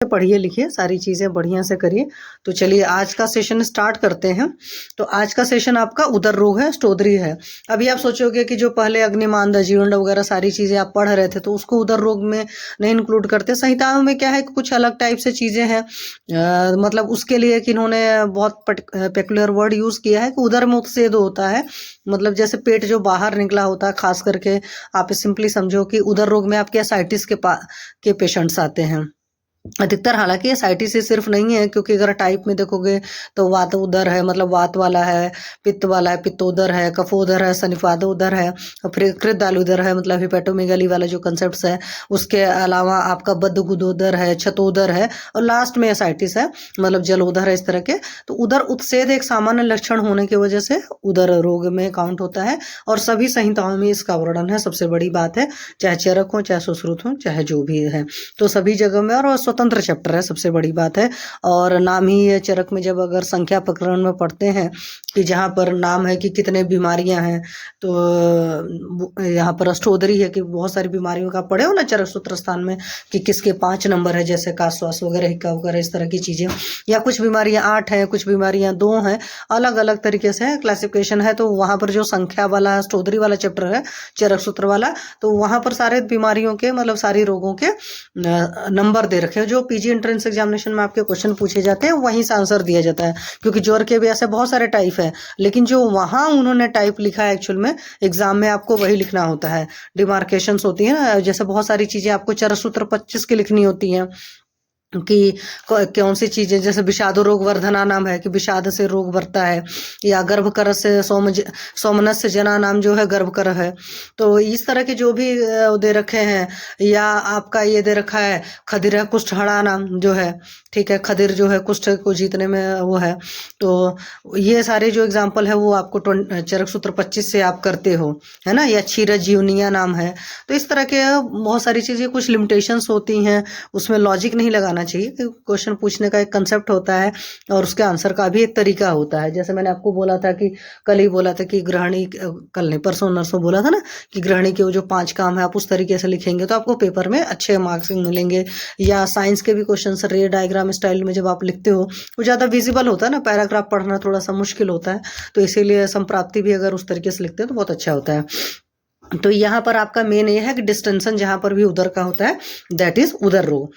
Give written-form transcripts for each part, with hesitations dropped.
पढ़िए लिखिए, सारी चीज़ें बढ़िया से करिए। तो चलिए आज का सेशन स्टार्ट करते हैं। तो आज का सेशन आपका उदर रोग है, स्टोदरी है। अभी आप सोचोगे कि जो पहले अग्निमांद जीर्ण वगैरह सारी चीज़ें आप पढ़ रहे थे तो उसको उदर रोग में नहीं इंक्लूड करते। संहिताओं में क्या है कि कुछ अलग टाइप से चीज़ें हैं। मतलब उसके लिए कि इन्होंने बहुत पेक्युलर वर्ड यूज़ किया है कि उदर में उत्सेद होता है। मतलब जैसे पेट जो बाहर निकला होता है, खास करके आप सिंपली समझो कि उदर रोग में आपके एसाइटिस के पेशेंट्स आते हैं अधिकतर। हालांकि एसाइटिस से सिर्फ नहीं है, क्योंकि अगर टाइप में देखोगे तो वात उदर है, मतलब वात वाला है, पित्त वाला है, पित्तोदर है, कफोदर है, सनिपाद उदर है, और फिर कृतदालुदर है, मतलब हिपेटोमेगाली वाला जो कंसेप्ट है। उसके अलावा आपका बद्धगुदोदर है, छतोदर है, और लास्ट में एसाइटिस है, मतलब जलोदर है, इस तरह के। तो उदर उत्सेद एक सामान्य लक्षण होने की वजह से उदर रोग में काउंट होता है, और सभी संहिताओं में इसका वर्णन है। सबसे बड़ी बात है, चाहे चरक हो, चाहे सुश्रुत हो, चाहे जो भी है, तो सभी जगह में, और स्वतंत्र चैप्टर है, सबसे बड़ी बात है। और नाम ही है चरक में, जब अगर संख्या प्रकरण में पढ़ते हैं कि जहाँ पर नाम है कि कितने बीमारियां हैं, तो यहाँ पर अष्टोदरी है कि बहुत सारी बीमारियों का पढ़े हो ना चरक सूत्र स्थान में, कि किसके 5 नंबर है, जैसे काश्वास वगैरह, हिक्का वगैरह, इस तरह की चीजें। या कुछ बीमारियां 8 हैं, कुछ बीमारियां 2 हैं, अलग अलग तरीके से क्लासिफिकेशन है। तो वहां पर जो संख्या वाला अष्टोदरी वाला चैप्टर है, चरक सूत्र वाला, तो वहां पर सारे बीमारियों के, मतलब सारी रोगों के नंबर दे रखे हैं। जो पीजी एंट्रेंस एग्जामिनेशन में आपके क्वेश्चन पूछे जाते हैं वहीं से आंसर दिया जाता है, क्योंकि ज्वर के भी ऐसे बहुत सारे टाइप है, लेकिन जो वहां उन्होंने टाइप लिखा है एक्चुअल में एग्जाम में आपको वही लिखना होता है। डिमार्केशंस होती है ना, जैसे बहुत सारी चीजें आपको चरक सूत्र 25 की लिखनी होती हैं कि कौन सी चीजें, जैसे विषादो रोग वर्धना नाम है कि विषाद से रोग बढ़ता है, या गर्भकर से सोमनस से जना नाम जो है गर्भकर है। तो इस तरह के जो भी दे रखे हैं, या आपका ये दे रखा है खदिर कुष्ठ हड़ा नाम जो है, ठीक है, खदिर जो है कुष्ठ को जीतने में वो है। तो ये सारे जो एग्जाम्पल है वो आपको चरक सूत्र 25 से आप करते हो, है ना। या क्षीरज जीवनिया नाम है। तो इस तरह के बहुत सारी चीजें, कुछ लिमिटेशंस होती हैं, उसमें लॉजिक नहीं लगाना चाहिए। क्वेश्चन पूछने का एक कंसेप्ट होता है, और उसके आंसर का भी एक तरीका होता है। जैसे मैंने आपको बोला था कि कल ही बोला था कि गृहिणी, कल नहीं परसों नरसों बोला था ना, कि गृहिणी के वो जो 5 काम है आप उस तरीके से लिखेंगे तो आपको पेपर में अच्छे मार्क्स मिलेंगे। या साइंस के भी क्वेश्चन रे डायग्राम स्टाइल में जब आप लिखते हो वो ज़्यादा विजिबल होता है ना, पैराग्राफ पढ़ना थोड़ा सा मुश्किल होता है, तो इसीलिए संप्राप्ति भी अगर उस तरीके से लिखते हैं तो बहुत अच्छा होता है। तो यहाँ पर आपका मेन ये है कि डिस्टेंशन जहां पर भी उदर का होता है, दैट इज उदर रोग।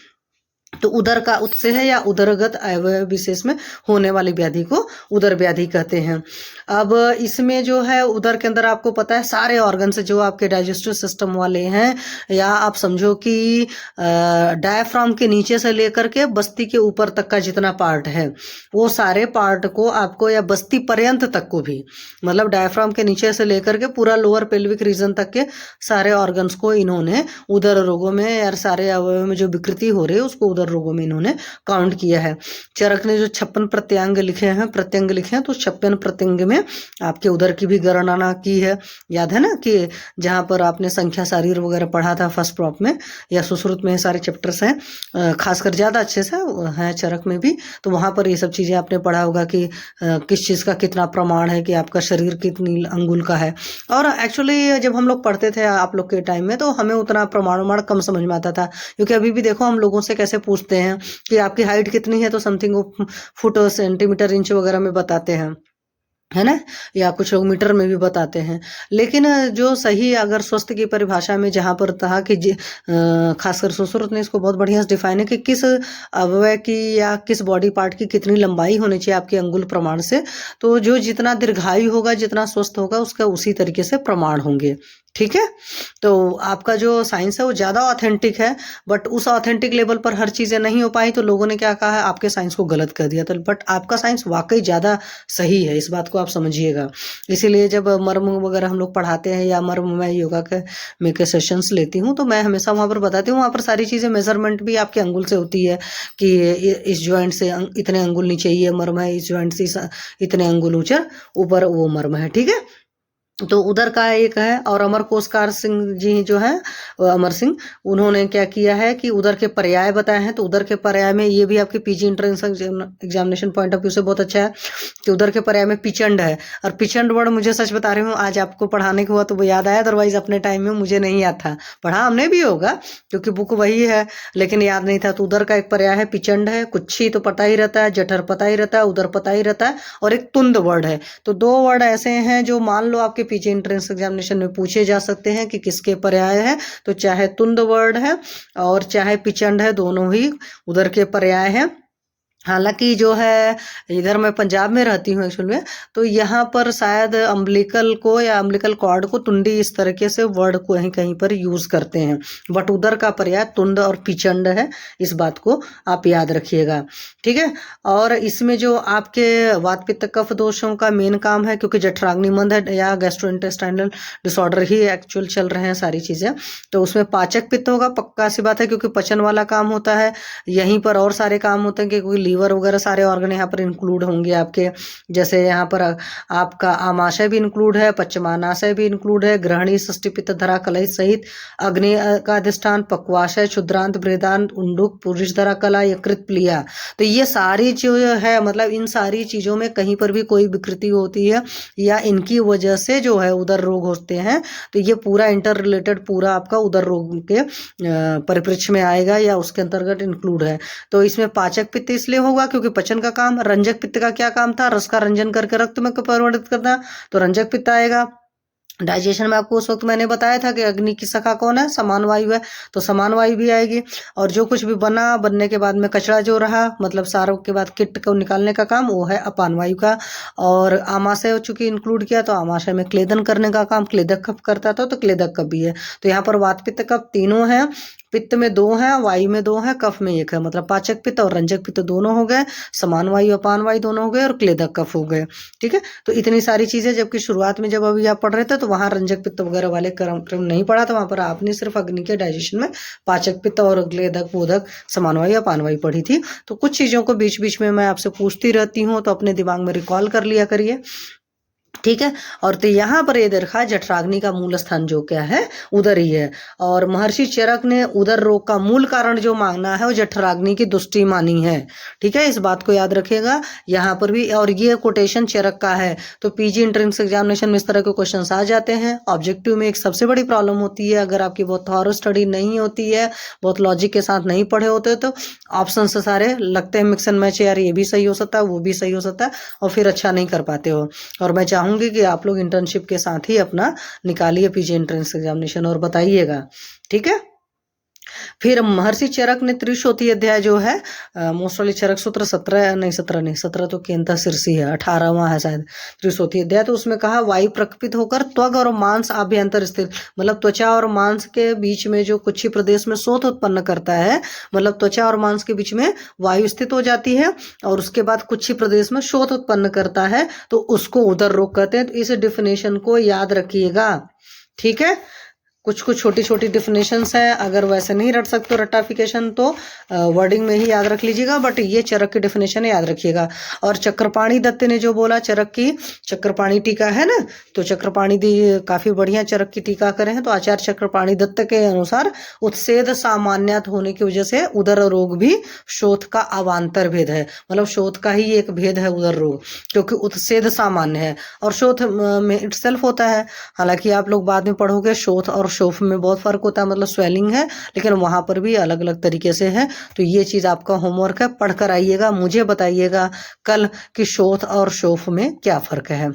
तो उदर का उत्से है या उदरगत अवयव विशेष में होने वाली व्याधि को उदर व्याधि कहते हैं। अब इसमें जो है उदर के अंदर आपको पता है सारे ऑर्गन्स जो आपके डाइजेस्टिव सिस्टम वाले हैं, या आप समझो कि डायफ्राम के नीचे से लेकर के बस्ती के ऊपर तक का जितना पार्ट है वो सारे पार्ट को आपको, या बस्ती पर्यंत तक को भी, मतलब डायफ्राम के नीचे से लेकर के पूरा लोअर पेल्विक रीजन तक के सारे ऑर्गन्स को इन्होंने उदर रोगों में, या सारे अवयव में जो विकृति हो रही है उसको उदर रोगों में इन्होंने काउंट किया है। चरक ने जो 56 प्रत्यंग लिखे हैं, तो 56 प्रत्यंग में आपके उदर की भी गणना की है। याद है ना कि जहां पर आपने संख्या शारीर वगैरह पढ़ा था फर्स्ट प्रॉप में, या सुश्रुत में सारे चैप्टर्स हैं, खासकर ज्यादा अच्छे से है चरक में भी। तो वहां पर ये सब चीजें आपने पढ़ा होगा कि किस चीज का कितना प्रमाण है, कि आपका शरीर कितनी अंगुल का है। और एक्चुअली जब हम लोग पढ़ते थे आप लोग के टाइम में, तो हमें उतना प्रमाण कम समझ में आता था, क्योंकि अभी भी देखो हम लोगों से कैसे पूछते हैं कि आपकी हाइट कितनी है, तो समथिंग वो फुट सेंटीमीटर इंच वगैरह में बताते हैं, है ना, या कुछ लोग मीटर में भी बताते हैं। लेकिन जो सही अगर स्वस्थ की परिभाषा में जहाँ पर था कि खासकर सुश्रुत ने इसको बहुत बढ़िया से डिफाइन है कि किस अवयव की या किस बॉडी पार्ट की कितनी लंबाई होनी चाहिए आपके अंगुल प्रमाण से। तो जो जितना दीर्घायु होगा, जितना स्वस्थ होगा, उसका उसी तरीके से प्रमाण होंगे, ठीक है। तो आपका जो साइंस है वो ज़्यादा ऑथेंटिक है, बट उस ऑथेंटिक लेवल पर हर चीज़ें नहीं हो पाई, तो लोगों ने क्या कहा है, आपके साइंस को गलत कर दिया था। बट आपका साइंस वाकई ज़्यादा सही है, इस बात को आप समझिएगा। इसीलिए जब मर्म वगैरह हम लोग पढ़ाते हैं, या मर्म मैं योगा के सेशंस लेती हूँ, तो मैं हमेशा वहाँ पर बताती हूँ, वहाँ पर सारी चीज़ें मेजरमेंट भी आपके अंगुल से होती है, कि इस ज्वाइंट से इतने अंगुल नीचे ये मर्म है, इस ज्वाइंट से इतने अंगुल ऊंचा ऊपर वो मर्म है, ठीक है। तो उधर का एक है। और अमर कोशकार सिंह जी जो है, अमर सिंह, उन्होंने क्या किया है कि उधर के पर्याय बताए हैं। तो उधर के पर्याय में ये भी आपके PG entrance examination point of view से बहुत अच्छा है कि उधर के पर्याय में पिचंड है। और पिचंड वर्ड मुझे सच बता रही हूँ, आज आपको पढ़ाने के हुआ तो वो याद आया, अदरवाइज अपने टाइम में मुझे नहीं याद था। पढ़ा हमने भी होगा क्योंकि बुक वही है, लेकिन याद नहीं था। तो उधर का एक पर्याय है पिचंड है। कुच्छी तो पता ही रहता है, जठर पता ही रहता है, उधर पता ही रहता है, और एक तुंद वर्ड है। तो दो वर्ड ऐसे हैं जो मान लो आपके पीजी एंट्रेंस एग्जामिनेशन में पूछे जा सकते हैं कि किसके पर्याय है। तो चाहे तुंद वर्ड है और चाहे पिचंड है, दोनों ही उधर के पर्याय हैं। हालांकि जो है, इधर मैं पंजाब में रहती हूँ एक्चुअल में, तो यहाँ पर शायद अम्बिलिकल को या अम्बिलिकल कॉर्ड को तुंडी इस तरीके से वर्ड को कहीं कहीं पर यूज करते हैं, बट उधर का पर्याय तुंड और पिचंड है। इस बात को आप याद रखिएगा, ठीक है। और इसमें जो आपके वात पित्त कफ दोषों का मेन काम है, क्योंकि जठराग्नि मंद है या गैस्ट्रोइंटेस्टाइनल डिसऑर्डर ही एक्चुअल चल रहे हैं सारी चीजें, तो उसमें पाचक पित्त होगा, पक्का सी बात है, क्योंकि पचन वाला काम होता है। यहीं पर और सारे काम होते हैं कि कोई लीवर वगैरह सारे ऑर्गन यहाँ पर इंक्लूड होंगे आपके। जैसे यहाँ पर आपका आमाशय भी इंक्लूड है, पश्चिमानाशय भी इंक्लूड है, ग्रहणी, षष्ठी, पित्त, धरा, कलश सहित अग्नि का अधिष्ठान, पक्वाशय, क्षुद्रांत, बृहदांत, उंडुक, पुरुष धरा कला, यकृत, प्लिया। तो ये सारी जो है, मतलब इन सारी चीजों में कहीं पर भी कोई विकृति होती है या इनकी वजह से जो है उदर रोग होते हैं, तो ये पूरा इंटर रिलेटेड पूरा आपका उदर रोग के परिप्रेक्ष्य में आएगा या उसके अंतर्गत इंक्लूड है। तो इसमें पाचक पित्त इसलिए होगा क्योंकि पचन का काम। रंजक पित्त का क्या काम था? रस का रंजन करके रक्त में परिवर्तित करना, तो रंजक पित्त आएगा। डाइजेशन में आपको उस वक्त मैंने बताया था कि अग्नि की शाखा कौन है? समान वायु है, तो समान वायु भी आएगी। और जो कुछ भी बनने के बाद में कचरा जो रहा, मतलब सारों के बाद किट को निकालने का काम, वो है अपान वायु का। और आमाशय चूंकि इंक्लूड किया, तो आमाशय में क्लेदन करने का काम क्लेदक कफ करता था, तो क्लेदक कफ भी है। तो यहाँ पर वात पित्त कफ तीनों हैं, पित्त में 2 हैं, वायु में 2 हैं, कफ में 1 है। मतलब पाचक पित्त और रंजक पित्त दोनों हो गए, समान वायु अपान वायु दोनों हो गए, और क्लेदक कफ हो गए, ठीक है। तो इतनी सारी चीजें, जबकि शुरुआत में जब अभी आप पढ़ रहे थे तो वहां रंजक पित्त वगैरह वाले क्रम नहीं पढ़ा था, वहां पर आपने सिर्फ अग्नि के डाइजेशन में पाचक पित्त और क्लेदक, बोधक, समान वायु अपान वायु पढ़ी थी। तो कुछ चीजों को बीच बीच में मैं आपसे पूछती रहती हूँ, तो अपने दिमाग में रिकॉल कर लिया करिए, ठीक है। और तो यहाँ पर ये देखा जठराग्नि का मूल स्थान जो क्या है, उदर ही है। और महर्षि चरक ने उदर रोग का मूल कारण जो मांगना है वो जठराग्नि की दुष्टि मानी है, ठीक है। इस बात को याद रखिएगा यहाँ पर भी। और ये कोटेशन चरक का है। तो पीजी एंट्रेंस एग्जामिनेशन में इस तरह के क्वेश्चन आ जाते हैं। ऑब्जेक्टिव में एक सबसे बड़ी प्रॉब्लम होती है, अगर आपकी बहुत थॉरो स्टडी नहीं होती है, बहुत लॉजिक के साथ नहीं पढ़े होते, तो ऑप्शन से सारे लगते हैं मिक्स एंड मैच, यार ये भी सही हो सकता है, वो भी सही हो सकता है, और फिर अच्छा नहीं कर पाते हो। और मैं चाहूंगी कि आप लोग इंटर्नशिप के साथ ही अपना निकालिए पीजी एंट्रेंस एग्जामिनेशन और बताइएगा, ठीक है। फिर महर्षि चरक ने त्रिशोती अध्याय जो है, मोस्टली चरक सूत्र 17 तो केंद्र शीर्षी है, 18वां है शायद त्रिशोती अध्याय। तो उसमें कहा वायु प्रकपित होकर त्वग और मांस आभ्यंतर स्थित, मतलब त्वचा और मांस के बीच में जो कुछ ही प्रदेश में शोथ उत्पन्न करता है, मतलब त्वचा और मांस के बीच में वायु स्थित हो जाती है और उसके बाद कुछ ही प्रदेश में शोथ उत्पन्न करता है, तो उसको उदर रोग कहते हैं। तो इस डिफिनेशन को याद रखिएगा, ठीक है। कुछ छोटी छोटी डिफिनेशंस हैं, अगर वैसे नहीं रट सकते रट्टाफिकेशन तो वर्डिंग में ही याद रख लीजिएगा, बट ये चरक की डिफिनेशन याद रखिएगा। और चक्रपाणी दत्त ने जो बोला चरक की, चक्रपाणी टीका है ना, तो चक्रपाणी दी काफी बढ़िया चरक की टीका करे हैं। तो आचार्य चक्रपाणी दत्त के अनुसार उत्सेद सामान्यत होने की वजह से उदर रोग भी शोथ का अवान्तर भेद है, मतलब शोथ का ही एक भेद है उदर रोग, क्योंकि उत्सेद सामान्य है और शोथ में इटसेल्फ होता है। हालांकि आप लोग बाद में पढ़ोगे शोथ और शोफ में बहुत फर्क होता है, मतलब स्वेलिंग है, लेकिन वहां पर भी अलग अलग तरीके से है। तो ये चीज आपका होमवर्क है, पढ़कर आइएगा, मुझे बताइएगा कल कि शोथ और शोफ में क्या फर्क है।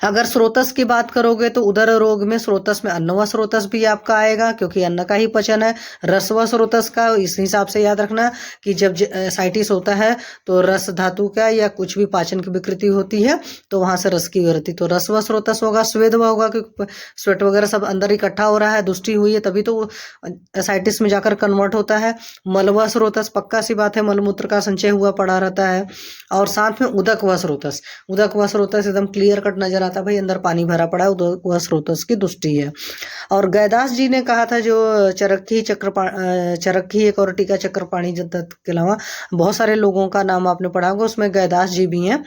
अगर स्रोतस की बात करोगे तो उदर रोग में स्रोतस में अन्न व स्रोतस भी आपका आएगा, क्योंकि अन्न का ही पचन है। रस व स्रोतस का इस हिसाब से याद रखना कि जब एसाइटिस होता है तो रस धातु का या कुछ भी पाचन की विकृति होती है तो वहां से रस की वृत्ति, तो रस व स्रोतस होगा। स्वेद व होगा क्योंकि स्वेट वगैरह सब अंदर इकट्ठा हो रहा है, दुष्टि हुई है, तभी तो एसाइटिस में जाकर कन्वर्ट होता है। मल व स्रोतस, पक्का सी बात है, मलमूत्र का संचय हुआ पड़ा रहता है। और साथ में उदक व स्रोतस, उदक व स्रोतस एकदम क्लियर कट नजर आता है, भाई अंदर पानी भरा पड़ा है, वह स्रोतस की दुष्टि है। और गैदास जी ने कहा था जो चरक्की एक और टीका चक्रपाणी दत्त के अलावा बहुत सारे लोगों का नाम आपने पढ़ा होगा, उसमें गैदास जी भी हैं।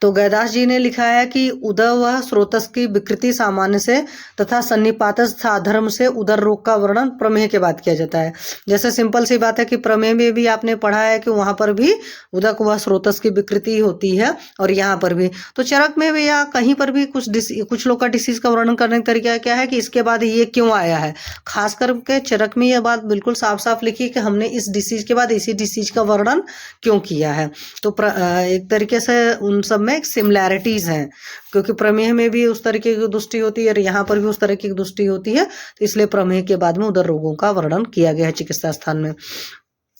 तो गैदास जी ने लिखा है कि उदर व स्रोतस की विकृति सामान्य से तथा सन्निपात साधर्म से उदर रोग का वर्णन प्रमेह के बाद किया जाता है। जैसे सिंपल सी बात है कि प्रमेह में भी आपने पढ़ा है कि वहां पर भी उदक व स्रोतस की विकृति होती है और यहाँ पर भी। तो चरक में भी या कहीं पर भी कुछ लोग का डिसीज का वर्णन करने का तरीका क्या है कि इसके बाद ये क्यों आया है। खास करके चरक में यह बात बिल्कुल साफ साफ लिखी कि हमने इस डिसीज के बाद इसी डिसीज का वर्णन क्यों किया है। तो एक तरीके से उन सब में एक सिमिलैरिटीज हैं, क्योंकि प्रमेह में भी उस तरीके की दृष्टि होती है और यहाँ पर भी उस तरह की दृष्टि होती है, तो इसलिए प्रमेह के बाद में उदर रोगों का वर्णन किया गया है चिकित्सा स्थान में।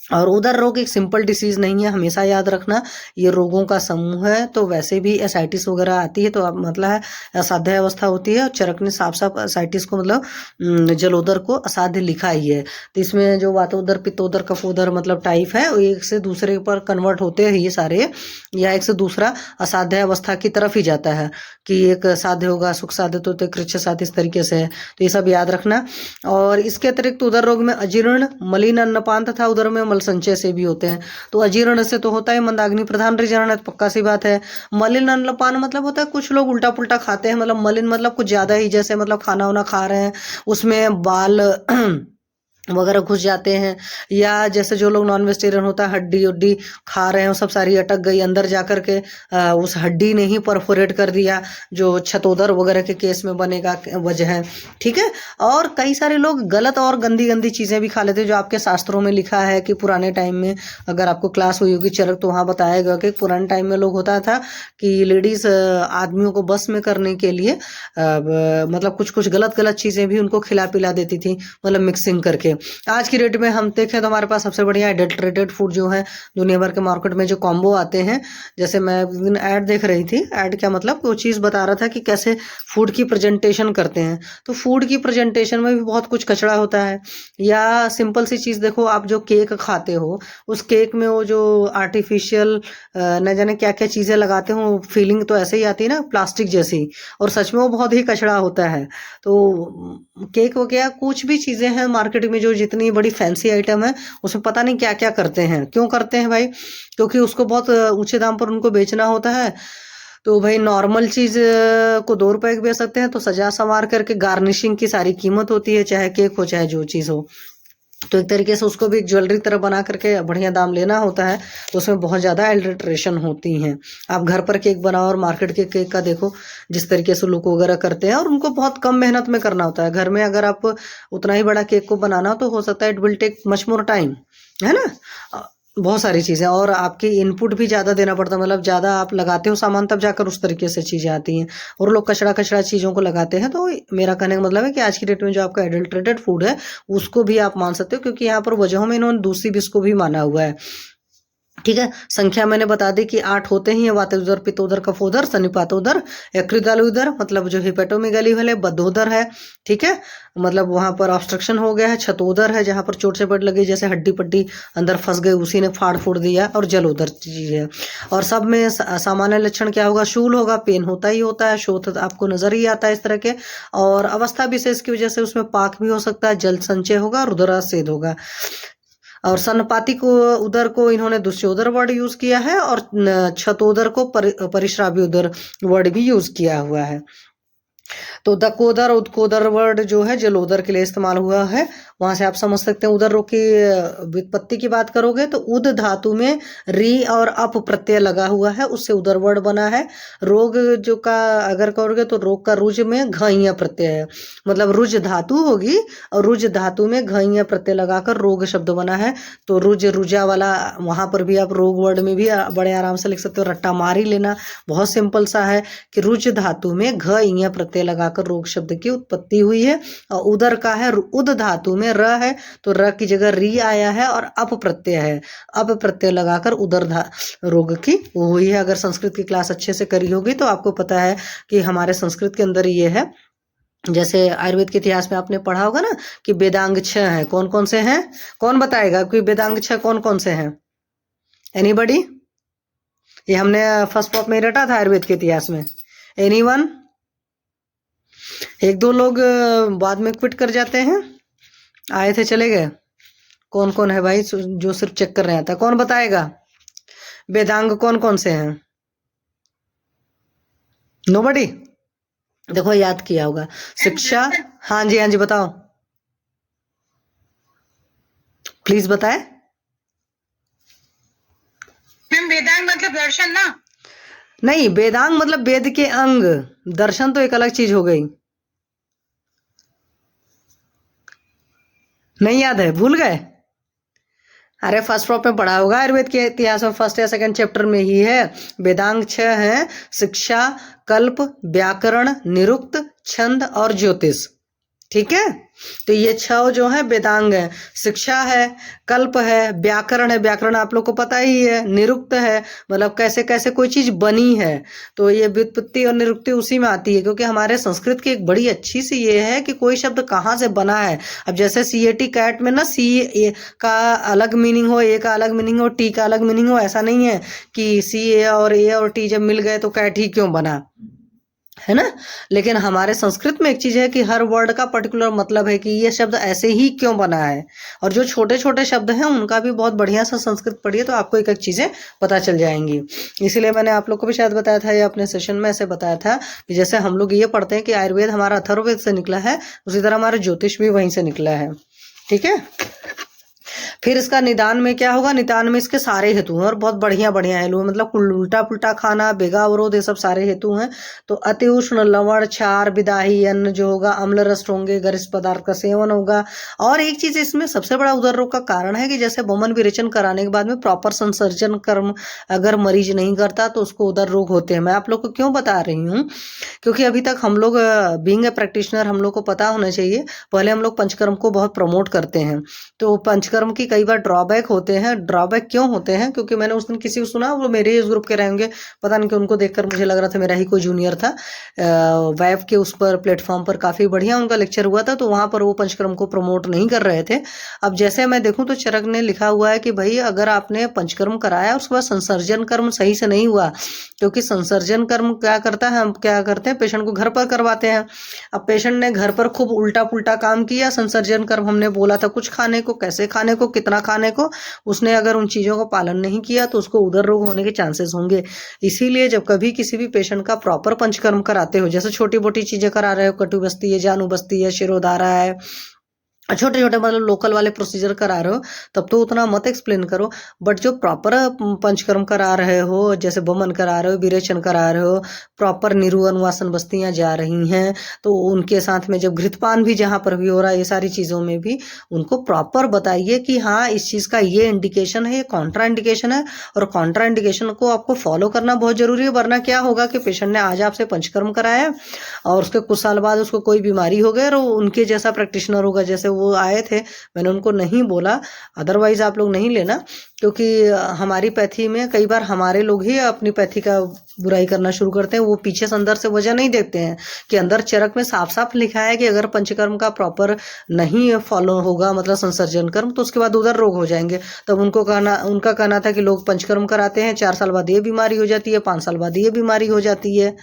और उदर रोग एक सिंपल डिसीज नहीं है, हमेशा याद रखना, ये रोगों का समूह है। तो वैसे भी एसाइटिस वगैरह आती है तो अब मतलब है असाध्य अवस्था होती है, और चरक ने साफ साफ एसाइटिस को मतलब जलोदर को असाध्य लिखा ही है। तो इसमें जो वातोदर पित्तोदर कफोदर मतलब टाइप है, वो एक से दूसरे पर कन्वर्ट होते हैं ये सारे, या एक से दूसरा असाध्य अवस्था की तरफ ही जाता है कि एक साध्य होगा सुख साध्य तो कृच्छ साध्य, इस तरीके से है। तो ये सब याद रखना। और इसके अतिरिक्त उदर रोग में अजीर्ण, मलिन अन्नपान तथा उदर में मल संचय से भी होते हैं। तो अजीर्ण से तो होता है मंदाग्नि प्रधान हृदय है, तो पक्का सी बात है। मलिन अन्नपान मतलब होता है कुछ लोग उल्टा पुल्टा खाते हैं, मतलब मलिन मतलब कुछ ज्यादा ही, जैसे मतलब खाना वाना खा रहे हैं उसमें बाल वगैरह घुस जाते हैं, या जैसे जो लोग नॉन वेजिटेरियन होता है हड्डी उड्डी खा रहे हैं वो सब सारी अटक गई अंदर जाकर के, उस हड्डी ने ही परफोरेट कर दिया, जो छतोदर वगैरह के केस में बनेगा वजह है। ठीक है। और कई सारे लोग गलत और गंदी गंदी चीजें भी खा लेते हैं, जो आपके शास्त्रों में लिखा है कि पुराने टाइम में, अगर आपको क्लास हुई होगी चरक तो वहां बताया गया कि पुराने टाइम में लोग होता था कि लेडीज आदमियों को बस में करने के लिए मतलब कुछ कुछ गलत गलत चीजें भी उनको खिला पिला देती थी, मतलब मिक्सिंग करके। आज की डेट में हम देखें तो हमारे पास सबसे बढ़िया एडल्ट्रेटेड फूड जो है दुनिया भर के मार्केट में जो कॉम्बो आते हैं। जैसे मैं ऐड देख रही थी, ऐड क्या मतलब वो चीज़ बता रहा था कि कैसे फूड की प्रेजेंटेशन करते हैं। तो फूड की प्रेजेंटेशन में भी बहुत कुछ कचरा होता है। या सिंपल सी चीज़ देखो, आप जो केक खाते हो उस केक में वो जो आर्टिफिशियल न जाने क्या क्या चीज़ें लगाते हो, फीलिंग तो ऐसे ही आती है ना प्लास्टिक जैसी, और सच में वो बहुत ही कचरा होता है। तो केक वगैरह कुछ भी चीज़ें हैं मार्केट में जो जितनी बड़ी फैंसी आइटम है उसमें पता नहीं क्या क्या करते हैं। क्यों करते हैं भाई? क्योंकि उसको बहुत ऊंचे दाम पर उनको बेचना होता है। तो भाई नॉर्मल चीज को 2 रुपए की बेच सकते हैं, तो सजा संवार करके गार्निशिंग की सारी कीमत होती है, चाहे केक हो चाहे जो चीज हो। तो एक तरीके से उसको भी एक ज्वेलरी तरह बना करके बढ़िया दाम लेना होता है, तो उसमें बहुत ज़्यादा एडल्ट्रेशन होती हैं। आप घर पर केक बनाओ और मार्केट के केक का देखो जिस तरीके से लोग वगैरह करते हैं, और उनको बहुत कम मेहनत में करना होता है। घर में अगर आप उतना ही बड़ा केक को बनाना हो तो हो सकता है it will take much more time, है ना। बहुत सारी चीज़ें, और आपकी इनपुट भी ज़्यादा देना पड़ता है, मतलब ज़्यादा आप लगाते हो सामान तब जाकर उस तरीके से चीज़ें आती हैं, और लोग कचरा कचरा चीज़ों को लगाते हैं। तो मेरा कहने का मतलब है कि आज की डेट में जो आपका एडल्ट्रेटेड फूड है उसको भी आप मान सकते हो, क्योंकि यहाँ पर वजहों में इन्होंने दूसरी भी इसको भी माना हुआ है। ठीक है। संख्या मैंने बता दी कि 8 होते ही है, वातोदर पित्तोदर कफोदर सन्निपातोदर यकृतदालुदर, मतलब जो हिपेटोमेगाली वाले बद्धोदर है। ठीक है, मतलब वहां पर ऑब्स्ट्रक्शन हो गया है। छतोदर है जहां पर चोट से पट लगी, जैसे हड्डी पट्टी अंदर फंस गई उसी ने फाड़ फूड़ दिया, और जलोदर चीज है। और सब में सामान्य लक्षण क्या होगा? शूल होगा, पेन होता ही होता है, शोथ आपको नजर ही आता है इस तरह के, और अवस्था विशेष की वजह से उसमें पाक भी हो सकता है, जल संचय होगा, रुद्रास्येद होगा। और सन्नपाती को उदर को इन्होंने दुष्योदर वर्ड यूज किया है, और छतोदर को परिश्रावी उदर वर्ड भी यूज किया हुआ है। तो दकोदर उदकोदर वर्ड जो है जलोदर के लिए इस्तेमाल हुआ है। वहां से आप समझ सकते हैं। उदर रोग की व्युत्पत्ति की बात करोगे तो उद धातु में री और अप प्रत्यय लगा हुआ है, उससे उदर वर्ड बना है। रोग जो का अगर करोगे तो रोग का रुज में घइया प्रत्यय है, मतलब रुज धातु होगी और रुज धातु में घइया प्रत्यय लगाकर रोग शब्द बना है। तो रुज रुजा वाला, वहां पर भी आप रोग वर्ड में भी बड़े आराम से लिख सकते हो, रट्टा मार ही लेना। बहुत सिंपल सा है कि रुज धातु में घइया प्रत्यय लगाकर रोग शब्द की उत्पत्ति हुई है। और उदर का है उद धातु में र है, तो र की जगह री आया है, और अप प्रत्यय है, अप प्रत्यय लगाकर उदर रोग की हुई है। अगर संस्कृत की क्लास अच्छे से करी होगी तो आपको पता है कि हमारे संस्कृत के अंदर ये है। जैसे आयुर्वेद के इतिहास में आपने पढ़ा होगा ना कि वेदांग 6 हैं। कौन कौन से हैं? कौन बताएगा कि वेदांग 6 कौन कौन से हैं? एनीबडी? ये हमने फर्स्ट पॉप में रटा था आयुर्वेद के इतिहास में। एनीवन? एक दो लोग बाद में क्विट कर जाते हैं, आए थे चले गए। कौन कौन है भाई जो सिर्फ चेक कर रहे था? कौन बताएगा वेदांग कौन कौन से हैं? नोबडी? देखो याद किया होगा। शिक्षा, हाँ जी हाँ जी बताओ, प्लीज बताए। मैम वेदांग मतलब दर्शन ना? नहीं, वेदांग मतलब वेद के अंग, दर्शन तो एक अलग चीज हो गई। नहीं याद है, भूल गए? अरे फर्स्ट फ्लॉप में पढ़ा होगा, आयुर्वेद के इतिहास में फर्स्ट या सेकंड चैप्टर में ही है। वेदांग 6 है, शिक्षा, कल्प, व्याकरण, निरुक्त, छंद और ज्योतिष। ठीक है, तो ये 6 जो है वेदांग है। शिक्षा है, कल्प है, व्याकरण है, व्याकरण आप लोग को पता ही है, निरुक्त है मतलब कैसे कैसे कोई चीज बनी है, तो ये व्युत्पत्ति और निरुक्ति उसी में आती है, क्योंकि हमारे संस्कृत की एक बड़ी अच्छी सी ये है कि कोई शब्द कहाँ से बना है। अब जैसे CAT कैट में ना सी का अलग मीनिंग हो, ए का अलग मीनिंग हो, टी का अलग मीनिंग हो, ऐसा नहीं है कि CA और ए और टी जब मिल गए तो कैट ही क्यों बना, है ना। लेकिन हमारे संस्कृत में एक चीज है कि हर वर्ड का पर्टिकुलर मतलब है कि ये शब्द ऐसे ही क्यों बना है, और जो छोटे छोटे शब्द हैं उनका भी बहुत बढ़िया सा संस्कृत पढ़िए तो आपको एक एक चीजें पता चल जाएंगी। इसीलिए मैंने आप लोग को भी शायद बताया था या अपने सेशन में ऐसे बताया था कि जैसे हम लोग ये पढ़ते हैं कि आयुर्वेद हमारा अथर्ववेद से निकला है, उसी तरह हमारा ज्योतिष भी वहीं से निकला है। ठीक है, फिर इसका निदान में क्या होगा, निदान में इसके सारे हेतु हैं और बहुत बढ़िया बढ़िया हेतु हैं, मतलब उल्टा पुल्टा खाना, बेगा अवरोध, ये सब सारे हेतु हैं। तो अति उष्ण, लवण, क्षार, विदाही अन्न जो होगा, अम्ल रस होंगे, गरिष्ठ पदार्थ का सेवन होगा। और एक चीज इसमें सबसे बड़ा उदर रोग का कारण है कि जैसे वमन विरेचन कराने के बाद में प्रॉपर संसर्जन कर्म अगर मरीज नहीं करता तो उसको उदर रोग होते हैं। मैं आप लोग को क्यों बता रही हूँ, क्योंकि अभी तक हम लोग बीइंग ए प्रैक्टिशनर हम लोग को पता होना चाहिए, पहले हम लोग पंचकर्म को बहुत प्रमोट करते हैं, तो पंचकर्म की कई बार ड्रॉबैक होते हैं। ड्रॉबैक क्यों होते हैं, क्योंकि मैंने उस दिन किसी को सुना, वो मेरे इस ग्रुप के रहेंगे, पता नहीं कि उनको देखकर मुझे लग रहा था मेरा ही कोई जूनियर था। वेब के उस पर प्लेटफॉर्म पर काफी बढ़िया उनका लेक्चर हुआ था, तो वहां पर वो पंचकर्म को प्रमोट नहीं कर रहे थे। अब जैसे मैं देखूं तो चरक ने लिखा हुआ है कि भाई अगर आपने पंचकर्म कराया उसके बाद संसर्जन कर्म सही से नहीं हुआ, क्योंकि संसर्जन कर्म क्या करता है, हम क्या करते हैं पेशेंट को घर पर करवाते हैं। अब पेशेंट ने घर पर खूब उल्टा पुल्टा काम किया, संसर्जन कर्म हमने बोला था कुछ खाने को, कैसे खाने को, कितना खाने को, उसने अगर उन चीजों को पालन नहीं किया तो उसको उदर रोग होने के चांसेस होंगे। इसीलिए जब कभी किसी भी पेशेंट का प्रॉपर पंचकर्म कराते हो, जैसे छोटी मोटी चीजें करा रहे हो, कटु बस्ती है, जानू बस्ती है, शिरोधारा है, छोटे छोटे मतलब लोकल वाले प्रोसीजर करा रहे हो, तब तो उतना मत एक्सप्लेन करो। बट जो प्रॉपर पंचकर्म करा रहे हो, जैसे वमन करा रहे हो, विरेचन करा रहे हो, प्रॉपर निरु अनुवासन बस्तियां जा रही हैं, तो उनके साथ में जब घृतपान भी जहां पर भी हो रहा है, ये सारी चीजों में भी उनको प्रॉपर बताइए कि हाँ इस चीज का ये इंडिकेशन है, ये कॉन्ट्रा इंडिकेशन है, और कॉन्ट्रा इंडिकेशन को आपको फॉलो करना बहुत जरूरी है। वरना क्या होगा कि पेशेंट ने आज आपसे पंचकर्म कराया और उसके कुछ साल बाद उसको कोई बीमारी हो गई और उनके जैसा प्रैक्टिशनर होगा, जैसे वो आए थे, मैंने उनको नहीं बोला, अदरवाइज आप लोग नहीं लेना, क्योंकि हमारी पैथी में कई बार हमारे लोग ही अपनी पैथी का बुराई करना शुरू करते हैं। वो पीछे से अंदर से वजह नहीं देखते हैं कि अंदर चरक में साफ साफ लिखा है कि अगर पंचकर्म का प्रॉपर नहीं फॉलो होगा, मतलब संसर्जन कर्म, तो उसके बाद उधर रोग हो जाएंगे। तब उनका कहना था कि लोग पंचकर्म कराते हैं, 4 साल बाद ये बीमारी हो जाती है, 5 साल बाद ये बीमारी हो जाती है।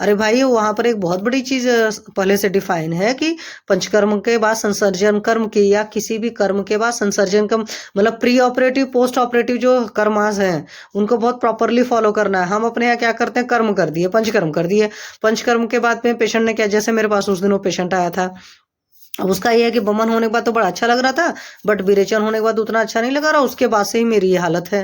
अरे भाई वहां पर एक बहुत बड़ी चीज पहले से डिफाइन है कि पंचकर्म के बाद संसर्जन कर्म की, या किसी भी कर्म के बाद संसर्जन कर्म, मतलब प्री ऑपरेटिव पोस्ट ऑपरेटिव जो कर्मास हैं उनको बहुत प्रॉपरली फॉलो करना है। हम अपने यहाँ क्या करते हैं, कर्म कर दिए, पंचकर्म कर दिए, पंचकर्म के बाद में पेशेंट ने क्या, जैसे मेरे पास उस दिन वो पेशेंट आया था, अब उसका ये है कि वमन होने के बाद तो बड़ा अच्छा लग रहा था, बट विरेचन होने के बाद उतना अच्छा नहीं लगा रहा, उसके बाद से ही मेरी ये हालत है।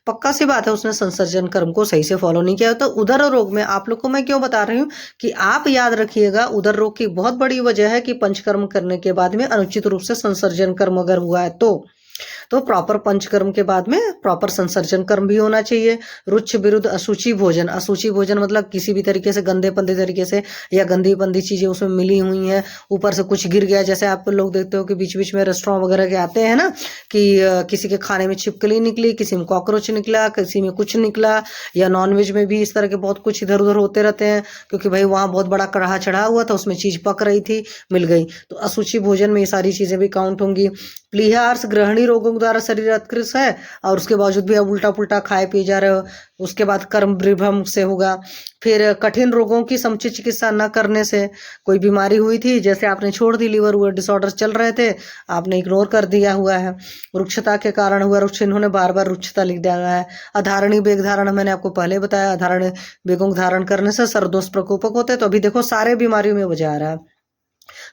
पक्का सी बात है उसने संसर्जन कर्म को सही से फॉलो नहीं किया। तो उदर रोग में आप लोग को मैं क्यों बता रही हूँ कि आप याद रखिएगा, उदर रोग की बहुत बड़ी वजह है कि पंचकर्म करने के बाद में अनुचित रूप से संसर्जन कर्म अगर हुआ है तो प्रॉपर पंचकर्म के बाद में प्रॉपर संसर्जन कर्म भी होना चाहिए। रुच्छ विरुद्ध अशुचि भोजन, अशुचि भोजन मतलब किसी भी तरीके से गंदे पंदे तरीके से या गंदी पंदी चीजें उसमें मिली हुई हैं, ऊपर से कुछ गिर गया, जैसे आप लोग देखते हो कि बीच बीच में रेस्टोरेंट वगैरह के आते हैं ना कि किसी के खाने में छिपकली निकली, किसी में कॉकरोच निकला, किसी में कुछ निकला, या नॉनवेज में भी इस तरह के बहुत कुछ इधर उधर होते रहते हैं, क्योंकि भाई वहां बहुत बड़ा कढ़ा चढ़ा हुआ था, उसमें चीज पक रही थी, मिल गई, तो अशुचि भोजन में ये सारी चीजें भी काउंट होंगी। प्लीहार्स ग्रहणी रोगों द्वारा शरीर उत्कृष्ट है और उसके बावजूद भी आप उल्टा पुल्टा खाए पिए जा रहे हो। उसके बाद कर्म विभ्रम से होगा। फिर कठिन रोगों की समुचित चिकित्सा न करने से, कोई बीमारी हुई थी जैसे आपने छोड़ दी, लीवर हुआ डिसऑर्डर चल रहे थे आपने इग्नोर कर दिया हुआ है। रुक्षता के कारण हुआ, रुक्ष इन्होंने बार बार रुक्षता लिख दिया है। अधारणी बेग धारण मैंने आपको पहले बताया, अधारणी बेगों को धारण करने से सरदोष प्रकोपक होते हैं। तो अभी देखो सारे बीमारियों में वजह आ रहा है।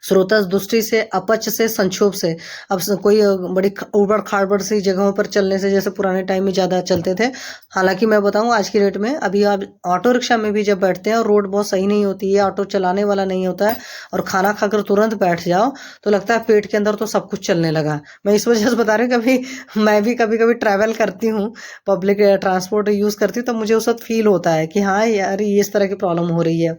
स्रोतस दृष्टि से, अपच से, संक्षोभ से। अब कोई बड़ी उबड़ खाबड़ सी जगहों पर चलने से, जैसे पुराने टाइम में ज्यादा चलते थे। हालांकि मैं बताऊं आज की डेट में अभी आप ऑटो रिक्शा में भी जब बैठते हैं और रोड बहुत सही नहीं होती है, ऑटो चलाने वाला नहीं होता है और खाना खाकर तुरंत बैठ जाओ तो लगता है पेट के अंदर तो सब कुछ चलने लगा। मैं इस वजह से बता रही हूँ, कभी मैं भी कभी कभी ट्रैवल करती हूँ, पब्लिक ट्रांसपोर्ट यूज करती हूँ, तो मुझे उस वक्त फील होता है कि हाँ यार ये इस तरह की प्रॉब्लम हो रही है।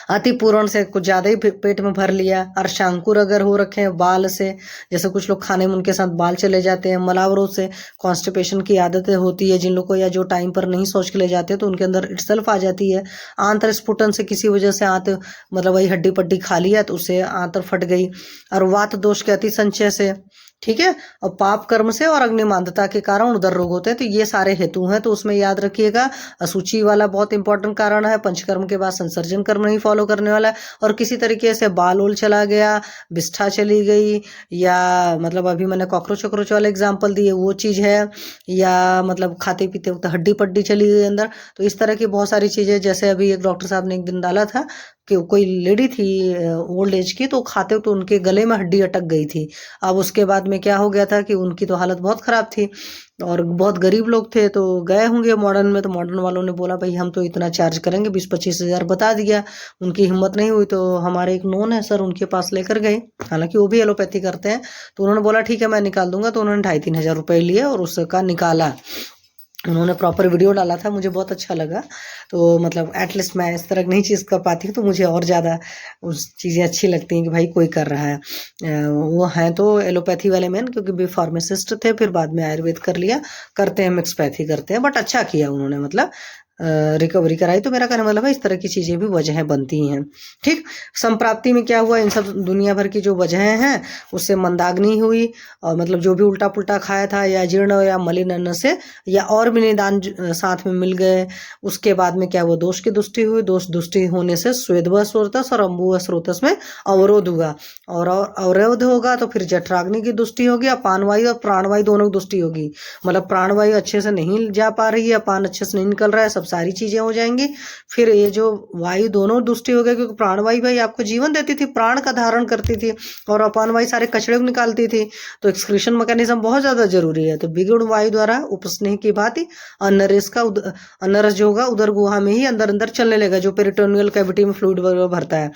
अति पूर्ण से कुछ ज्यादा ही पेट में भर लिया। अर्शांकुर अगर हो रखे हैं बाल से, जैसे कुछ लोग खाने में उनके साथ बाल चले जाते हैं। मलावरोध से, कॉन्स्टिपेशन की आदतें होती है जिन लोगों को, या जो टाइम पर नहीं सोच के ले जाते तो उनके अंदर इटसेल्फ आ जाती है। आंतर स्फुटन से, किसी वजह से आंत मतलब वही हड्डी पट्टी खा लिया तो उससे आंतर फट गई। और वात दोष के अति संचय से, ठीक है, और पाप कर्म से और अग्निमांदता के कारण उदर रोग होते हैं। तो ये सारे हेतु हैं, तो उसमें याद रखिएगा। असूचि वाला बहुत इंपॉर्टेंट कारण है। पंचकर्म के बाद संसर्जन कर्म नहीं फॉलो करने वाला है। और किसी तरीके से बाल ओल चला गया, विष्ठा चली गई, या मतलब अभी मैंने कॉकरोच वॉकरोच वाला एग्जाम्पल दिए वो चीज है, या मतलब खाते पीते वक्त हड्डी पड्डी चली गई अंदर। तो इस तरह की बहुत सारी चीजें, जैसे अभी एक डॉक्टर साहब ने एक दिन डाला था कि कोई लेडी थी ओल्ड एज की, तो खाते तो उनके गले में हड्डी अटक गई थी। अब उसके बाद में क्या हो गया था कि उनकी तो हालत बहुत खराब थी और बहुत गरीब लोग थे, तो गए होंगे मॉडर्न में, तो मॉडर्न वालों ने बोला भाई हम तो इतना चार्ज करेंगे, 20-25 हज़ार बता दिया। उनकी हिम्मत नहीं हुई तो हमारे एक नोन है सर, उनके पास लेकर गए, हालांकि वो भी एलोपैथी करते हैं। तो उन्होंने बोला ठीक है मैं निकाल दूंगा। तो उन्होंने 2,500-3 हज़ार रुपए लिए और उसका निकाला। उन्होंने प्रॉपर वीडियो डाला था, मुझे बहुत अच्छा लगा। तो मतलब एटलीस्ट मैं इस तरह की नई चीज़ कर पाती हूँ तो मुझे और ज़्यादा उस चीज़ें अच्छी लगती हैं कि भाई कोई कर रहा है। वो हैं तो एलोपैथी वाले मैन, क्योंकि भी फार्मासिस्ट थे, फिर बाद में आयुर्वेद कर लिया, करते हैं मिक्सपैथी करते हैं, बट अच्छा किया उन्होंने, मतलब रिकवरी कराई। तो मेरा कहने मतलब है इस तरह की चीजें भी वजहें बनती हैं। ठीक, संप्राप्ति में क्या हुआ, इन सब दुनिया भर की जो वजहें हैं उससे मंदाग्नि हुई, और मतलब जो भी उल्टा पुल्टा खाया था या जीर्ण या मलिन अन्न से, या और भी निदान साथ में मिल गए। उसके बाद में क्या हुआ, दोष की दुष्टि हुई। दोष दुष्टि होने से स्वेदव स्रोतस और अम्बुव स्रोतस में अवरोध हुआ, और अवरोध होगा तो फिर जठराग्नि की दुष्टि होगी, अपानवायु और प्राणवायु दोनों की दुष्टि होगी। मतलब प्राणवायु अच्छे से नहीं जा पा रही है, अपान अच्छे से नहीं निकल रहा है, सब सारी चीजें हो जाएंगी। फिर ये जो वायु दोनों दुष्टि हो गए, क्योंकि प्राणवायु भाई आपको जीवन देती थी, प्राण का धारण करती थी, और अपान वायु सारे कचड़े को निकालती थी। तो एक्सक्रीशन मैकेनिज्म बहुत ज्यादा जरूरी है। तो विगुण वायु द्वारा उपस्नेह की भांति अन्नरस का अन्नरस जो होगा उदर गुहा में ही अंदर अंदर चलने लगेगा, जो पेरिटोनियल कैविटी में फ्लूइड वगैरह भरता है।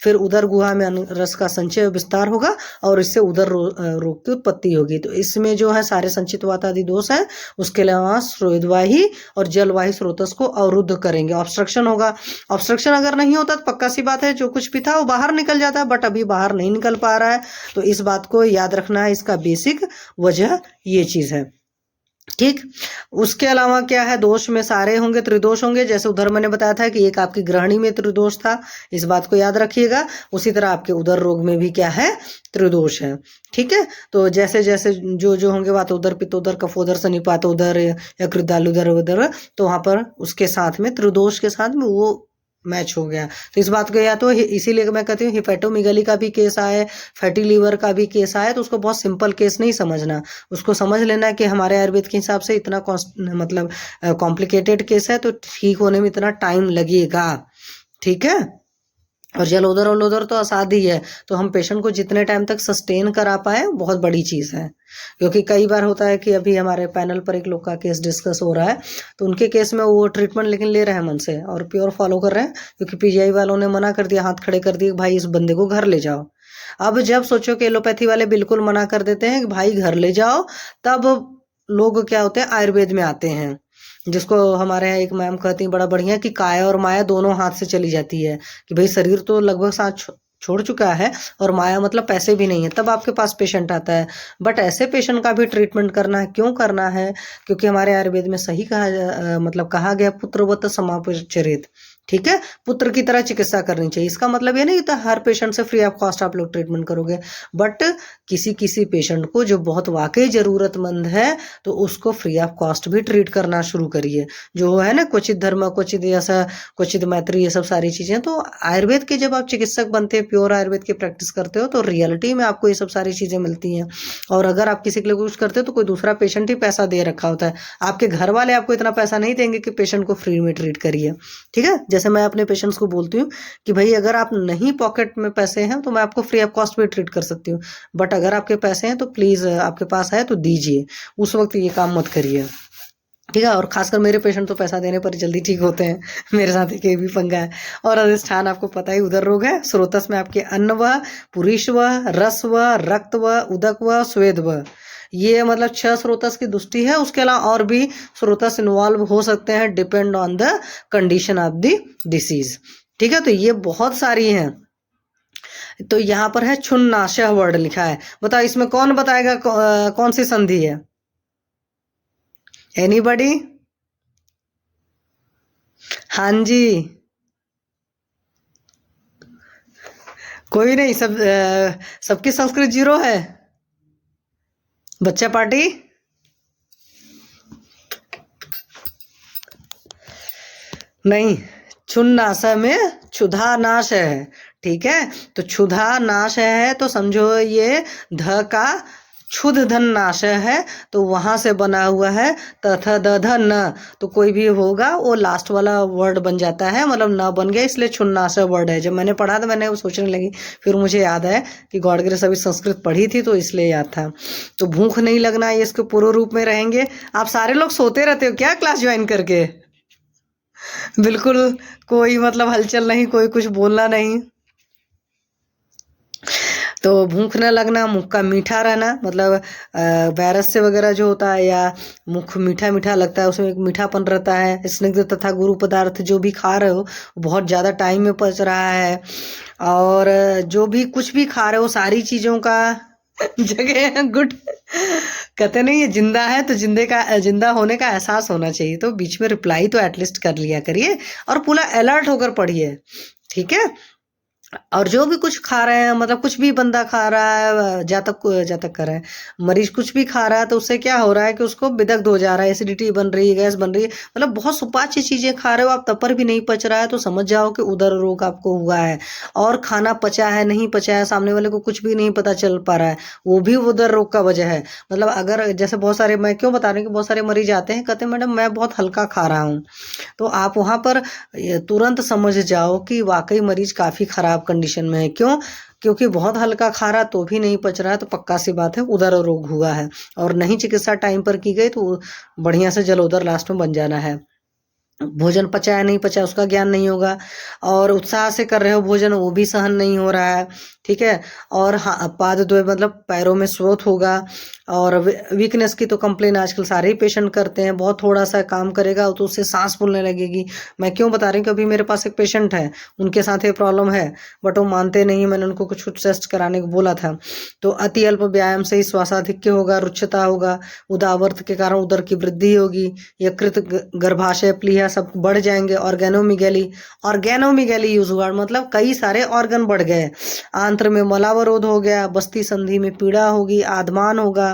फिर उदर गुहा में रस का संचय विस्तार होगा और इससे उदर रोग की उत्पत्ति होगी। तो इसमें जो है सारे संचित वात आदि दोष है। उसके अलावा स्रोतवाही और जलवाही स्रोतस को अवरुद्ध करेंगे, ऑब्स्ट्रक्शन होगा। ऑब्स्ट्रक्शन अगर नहीं होता तो पक्का सी बात है जो कुछ भी था वो बाहर निकल जाता है, बट अभी बाहर नहीं निकल पा रहा है। तो इस बात को याद रखना है, इसका बेसिक वजह ये चीज है। ठीक, उसके अलावा क्या है, दोष में सारे होंगे, त्रिदोष होंगे। जैसे उधर मैंने बताया था कि एक आपकी ग्रहणी में त्रिदोष था, इस बात को याद रखिएगा। उसी तरह आपके उदर रोग में भी क्या है, त्रिदोष है। ठीक है, तो जैसे जैसे जो जो होंगे वातोदर, पित्तोदर, कफोदर, सनिपातोदर या कृदालुदर उदर, तो वहां पर उसके साथ में त्रिदोष के साथ में वो मैच हो गया। तो इस बात को या तो इसीलिए मैं कहती हूँ हिपेटोमेगाली का भी केस आए, फैटी लीवर का भी केस आए, तो उसको बहुत सिंपल केस नहीं समझना, उसको समझ लेना कि हमारे आयुर्वेद के हिसाब से इतना मतलब कॉम्प्लिकेटेड केस है तो ठीक होने में इतना टाइम लगेगा। ठीक है, और जलोदर और लोदर तो असाध्य ही है। तो हम पेशेंट को जितने टाइम तक सस्टेन करा पाए बहुत बड़ी चीज है। क्योंकि कई बार होता है कि अभी हमारे पैनल पर एक लोग का केस डिस्कस हो रहा है, तो उनके केस में वो ट्रीटमेंट लेकिन ले रहे हैं मन से और प्योर फॉलो कर रहे हैं, क्योंकि पीजीआई वालों ने मना कर दिया, हाथ खड़े कर दिए, भाई इस बंदे को घर ले जाओ। अब जब सोचो कि एलोपैथी वाले बिल्कुल मना कर देते हैं कि भाई घर ले जाओ, तब लोग क्या होते हैं आयुर्वेद में आते हैं, जिसको हमारे यहाँ एक मैम कहती हैं बड़ा बढ़िया कि काया और माया दोनों हाथ से चली जाती है, कि भाई शरीर तो लगभग साथ छोड़ चुका है और माया मतलब पैसे भी नहीं है, तब आपके पास पेशेंट आता है। बट ऐसे पेशेंट का भी ट्रीटमेंट करना है, क्यों करना है, क्योंकि हमारे आयुर्वेद में सही कहा मतलब कहा गया पुत्रवत समापचरित, ठीक है, पुत्र की तरह चिकित्सा करनी चाहिए। इसका मतलब ये नहीं कि हर पेशेंट से फ्री ऑफ कॉस्ट आप लोग ट्रीटमेंट करोगे, बट किसी किसी पेशेंट को जो बहुत वाकई जरूरतमंद है तो उसको फ्री ऑफ कॉस्ट भी ट्रीट करना शुरू करिए। जो है ना क्वचित धर्म क्वचित ऐसा क्वचित मैत्री, ये सब सारी चीजें, तो आयुर्वेद के जब आप चिकित्सक बनते हैं, प्योर आयुर्वेद की प्रैक्टिस करते हो, तो रियलिटी में आपको ये सब सारी चीजें मिलती हैं। और अगर आप किसी के लिए कुछ करते हो तो कोई दूसरा पेशेंट ही पैसा दे रखा होता है, आपके घर वाले आपको इतना पैसा नहीं देंगे कि पेशेंट को फ्री में ट्रीट करिए। ठीक है, जैसे मैं अपने पेशेंट्स को बोलती हूँ कि भाई अगर आप नहीं पॉकेट में पैसे हैं तो मैं आपको फ्री ऑफ कॉस्ट भी ट्रीट कर सकती हूँ, बट अगर आपके पैसे हैं तो प्लीज आपके पास है तो दीजिए, उस वक्त ये काम मत करिए। ठीक है, और खासकर मेरे पेशेंट तो पैसा देने पर जल्दी ठीक होते हैं, मेरे साथ एक ये भी पंगा है। और अधिष्ठान आपको पता ही उदर रोग है। स्रोतस में आपके अन्न व पुरीश व रस व रक्त व उदक व स्वेद व, ये मतलब 6 स्रोतस की दृष्टि है। उसके अलावा और भी स्रोतस इन्वॉल्व हो सकते हैं, depend on the condition of the disease. ठीक है, तो ये बहुत सारी हैं। तो यहाँ पर है क्षुन्नाशय वर्ड लिखा है, बताओ इसमें कौन बताएगा कौन सी संधि है? एनीबॉडी? हाँ जी, कोई नहीं, सबकी संस्कृत 0 है। बच्चा पार्टी नहीं, क्षुन्नाशय में क्षुधा नाश है। ठीक है, तो क्षुधा नाश है तो समझो ये ध का क्षुध धन नाशय है, तो वहां से बना हुआ है तथा दध न, तो कोई भी होगा वो लास्ट वाला वर्ड बन जाता है, मतलब न बन गया, इसलिए क्षुन्नाशय वर्ड है। जब मैंने पढ़ा था मैंने वो सोचने लगी, फिर मुझे याद है कि गॉड ग्रेस अभी संस्कृत पढ़ी थी तो इसलिए याद था। तो भूख नहीं लगना, ये इसके पूर्व रूप में रहेंगे। आप सारे लोग सोते रहते हो क्या क्लास ज्वाइन करके? बिल्कुल कोई मतलब हलचल नहीं, कोई कुछ बोलना नहीं। तो भूख न लगना, मुख का मीठा रहना, मतलब वायरस से वगैरह जो होता है या मुख मीठा मीठा लगता है, उसमें एक मीठापन रहता है। स्निग्ध तथा गुरु पदार्थ जो भी खा रहे हो बहुत ज़्यादा टाइम में पच रहा है, और जो भी कुछ भी खा रहे हो सारी चीज़ों का जगह गुड कहते नहीं, ये जिंदा है तो जिंदा होने का एहसास होना चाहिए। तो बीच में रिप्लाई तो एटलीस्ट कर लिया करिए और पूरा अलर्ट होकर पढ़िए। ठीक है, और जो भी कुछ खा रहे हैं, मतलब कुछ भी बंदा खा रहा है, जातक कर रहा है, मरीज कुछ भी खा रहा है, तो उससे क्या हो रहा है कि उसको विदग्ध हो जा रहा है, एसिडिटी बन रही है, गैस बन रही है, मतलब बहुत सुपाच्य चीजें खा रहे हो आप, तब पर भी नहीं पच रहा है, तो समझ जाओ कि उदर रोग आपको हुआ है। और खाना पचा है नहीं पचा है, सामने वाले को कुछ भी नहीं पता चल पा रहा है, वो भी उदर रोग का वजह है। मतलब अगर जैसे बहुत सारे, मैं क्यों बता रही हूँ कि बहुत सारे मरीज आते हैं कहते हैं मैडम मैं बहुत हल्का खा रहा हूँ, तो आप वहाँ पर तुरंत समझ जाओ कि वाकई मरीज काफी खराब कंडीशन में है। क्यों? क्योंकि बहुत हल्का खा रहा तो भी नहीं पच रहा है, तो पक्का सी बात है उदर रोग हुआ है, और नहीं चिकित्सा टाइम पर की गई तो बढ़िया से जलोदर लास्ट में बन जाना है। भोजन पचा है नहीं पचा उसका ज्ञान नहीं होगा, और उत्साह से कर रहे हो भोजन वो भी सहन नहीं हो रहा है। ठीक है, और हाँ पादद्वय मतलब पैरों में स्रोत होगा, और वीकनेस की तो कंप्लेन आजकल सारे ही पेशेंट करते हैं, बहुत थोड़ा सा काम करेगा तो उससे सांस फूलने लगेगी। मैं क्यों बता रही हूँ कि अभी मेरे पास एक पेशेंट है, उनके साथ ये प्रॉब्लम है, बट वो मानते नहीं, मैंने उनको कुछ टेस्ट कराने को बोला था। तो अति अल्प व्यायाम से ही श्वासाधिक्य होगा, रुच्छता होगा, उदावर्त के कारण उदर की वृद्धि होगी, यकृत गर्भाशय प्लीहा सब बढ़ जाएंगे, ऑर्गेनोमिगैली यूज हुआ, मतलब कई सारे ऑर्गन बढ़ गए, आंत्र में मलावरोध हो गया, बस्ती संधि में पीड़ा होगी, आधमान होगा,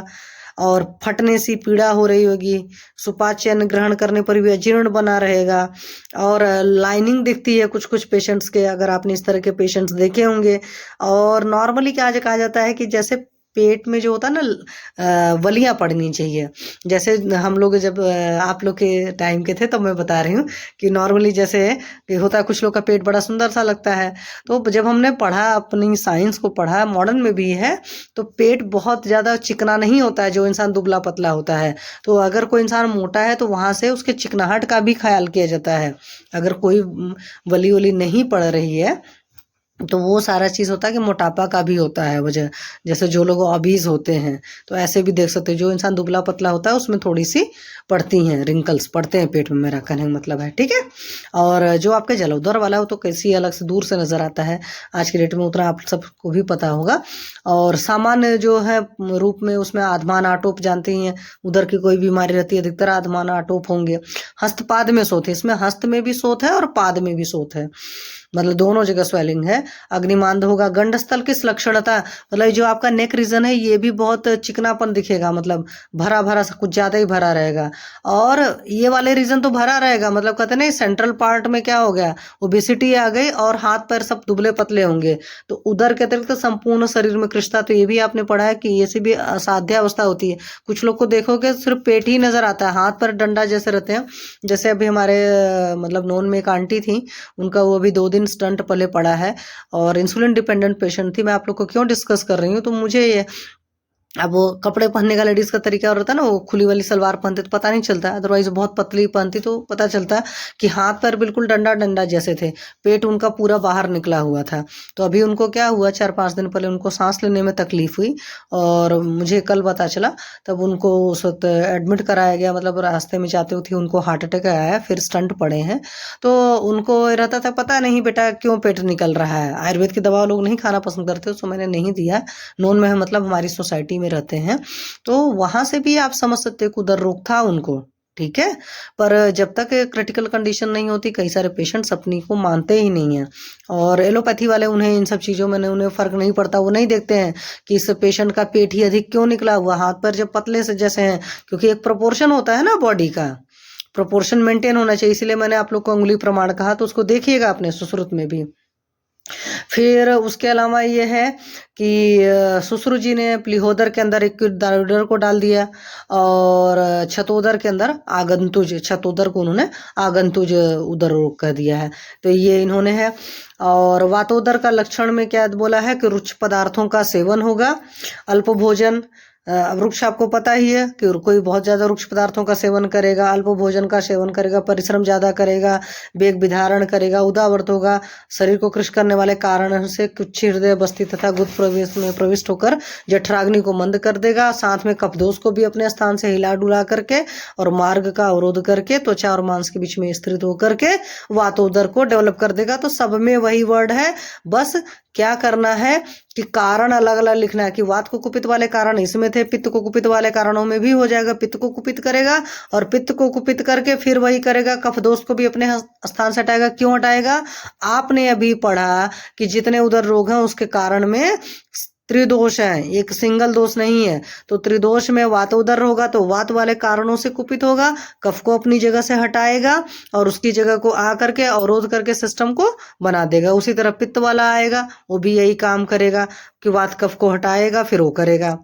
और फटने सी पीड़ा हो रही होगी, सुपाच्य ग्रहण करने पर भी अजीर्ण बना रहेगा, और लाइनिंग दिखती है कुछ कुछ पेशेंट्स के, अगर आपने इस तरह के पेशेंट्स देखे होंगे। और नॉर्मली क्या कहा जाता है कि जैसे पेट में जो होता है ना वलियां पड़नी चाहिए, जैसे हम लोग जब आप लोग के टाइम के थे तब मैं बता रही हूँ कि नॉर्मली जैसे कि होता है, कुछ लोग का पेट बड़ा सुंदर सा लगता है, तो जब हमने पढ़ा अपनी साइंस को पढ़ा, मॉडर्न में भी है, तो पेट बहुत ज़्यादा चिकना नहीं होता है जो इंसान दुबला पतला होता है। तो अगर कोई इंसान मोटा है तो वहाँ से उसके चिकनाहट का भी ख्याल किया जाता है। अगर कोई वली नहीं पड़ रही है तो वो सारा चीज़ होता है कि मोटापा का भी होता है वजह। जैसे जो लोग ऑबीज होते हैं तो ऐसे भी देख सकते हो, जो इंसान दुबला पतला होता है उसमें थोड़ी सी पड़ती हैं, रिंकल्स पड़ते हैं पेट में, मेरा कहने का मतलब है, ठीक है। और जो आपके जलोदर वाला हो तो कैसी अलग से दूर से नजर आता है, आज की डेट में उतना आप सबको भी पता होगा। और सामान्य जो है रूप में उसमें आधमान आटोप जानते ही हैं, उधर की कोई बीमारी रहती है अधिकतर आधमान आटोप होंगे। हस्तपाद में शोथ है, इसमें हस्त में भी शोथ है और पाद में भी शोथ है, मतलब दोनों जगह स्वेलिंग है। अग्निमांद होगा। गंडस्थल किस लक्षणता, मतलब जो आपका नेक रीजन है ये भी बहुत चिकनापन दिखेगा, मतलब भरा भरा सा कुछ ज्यादा ही भरा रहेगा। और ये वाले रीजन तो भरा रहेगा, मतलब कहते हैं ना सेंट्रल पार्ट में क्या हो गया, ओबेसिटी आ गई और हाथ पैर सब दुबले पतले होंगे। तो उधर के अतिरिक्त संपूर्ण शरीर में कृष्णता, तो ये भी आपने पढ़ा है कि ये से भी असाध्य अवस्था होती है। कुछ लोग को देखोगे सिर्फ पेट ही नजर आता है, हाथ पर डंडा जैसे रहते हैं। जैसे अभी हमारे मतलब नोन में एक आंटी थी, उनका वो अभी 2 दिन स्टंट पले पड़ा है और इंसुलिन डिपेंडेंट पेशेंट थी। मैं आप लोग को क्यों डिस्कस कर रही हूँ, तो मुझे ये अब वो कपड़े पहनने का लेडीज का तरीका और होता है ना, वो खुली वाली सलवार पहनते तो पता नहीं चलता, अदरवाइज बहुत पतली पहनती तो पता चलता कि हाथ पैर बिल्कुल डंडा डंडा जैसे थे, पेट उनका पूरा बाहर निकला हुआ था। तो अभी उनको क्या हुआ, 4-5 दिन पहले उनको सांस लेने में तकलीफ हुई और मुझे कल पता चला। तब उनको उस वक्त एडमिट कराया गया, मतलब रास्ते में जाते हुए उनको हार्ट अटैक आया, फिर स्टंट पड़े हैं। तो उनको रहता था पता नहीं बेटा क्यों पेट निकल रहा है, आयुर्वेद की दवा लोग नहीं खाना पसंद करते, उसको मैंने नहीं दिया। नॉन में है, मतलब हमारी सोसाइटी में रहते हैं, तो वहां से भी आप समझ सकते हो कि उधर रोग था उनको, ठीक है। पर जब तक क्रिटिकल कंडीशन नहीं होती, कई सारे पेशेंट्स अपनी को मानते ही नहीं है। और एलोपैथी वाले उन्हें इन सब चीजों में उन्हें फर्क नहीं पड़ता, वो नहीं देखते हैं कि इस पेशेंट का पेट ही अधिक क्यों निकला हुआ, हाथ पर जब पतले से जैसे हैं, क्योंकि एक प्रोपोर्शन होता है ना बॉडी का, प्रोपोर्शन मेंटेन होना चाहिए। इसलिए मैंने आप लोग को उंगली प्रमाण कहा, तो उसको देखिएगा अपने सुश्रुत में भी। फिर उसके अलावा ये है कि सुश्रु जी ने प्लीहोदर के अंदर एक दारूडर को डाल दिया और छतोदर के अंदर आगंतुज, छतोदर को उन्होंने आगंतुज उदर रोग कह दिया है। तो ये इन्होंने है। और वातोदर का लक्षण में क्या बोला है कि रुक्ष पदार्थों का सेवन होगा, अल्प भोजन। वृक्ष आपको पता ही है कि कोई बहुत ज्यादा वृक्ष पदार्थों का सेवन करेगा, अल्प भोजन का सेवन करेगा, परिश्रम ज्यादा करेगा, वेग विधारण करेगा, उदावर्त होगा, शरीर को कृश करने वाले कारण से कुछ हृदय बस्ती तथा गुद प्रवेश में प्रविष्ट होकर जठराग्नि को मंद कर देगा, साथ में कपदोष को भी अपने स्थान से हिला डुला करके और मार्ग का अवरोध करके त्वचा और मांस के बीच में स्थित होकर के वातोदर को डेवलप कर देगा। तो सब में वही वर्ड है, बस क्या करना है कि कारण अलग अलग लिखना है कि वात को कुपित वाले कारण इसमें थे, पित्त को कुपित वाले कारणों में भी हो जाएगा, पित्त को कुपित करेगा और पित्त को कुपित करके फिर वही करेगा, कफ दोष को भी अपने स्थान से हटाएगा। क्यों हटाएगा, आपने अभी पढ़ा कि जितने उधर रोग हैं उसके कारण में त्रिदोष है, एक सिंगल दोष नहीं है। तो त्रिदोष में वातोदर होगा तो वात वाले कारणों से कुपित होगा, कफ को अपनी जगह से हटाएगा और उसकी जगह को आ करके अवरोध करके सिस्टम को बना देगा। उसी तरह पित्त वाला आएगा, वो भी यही काम करेगा कि वात कफ को हटाएगा फिर वो करेगा।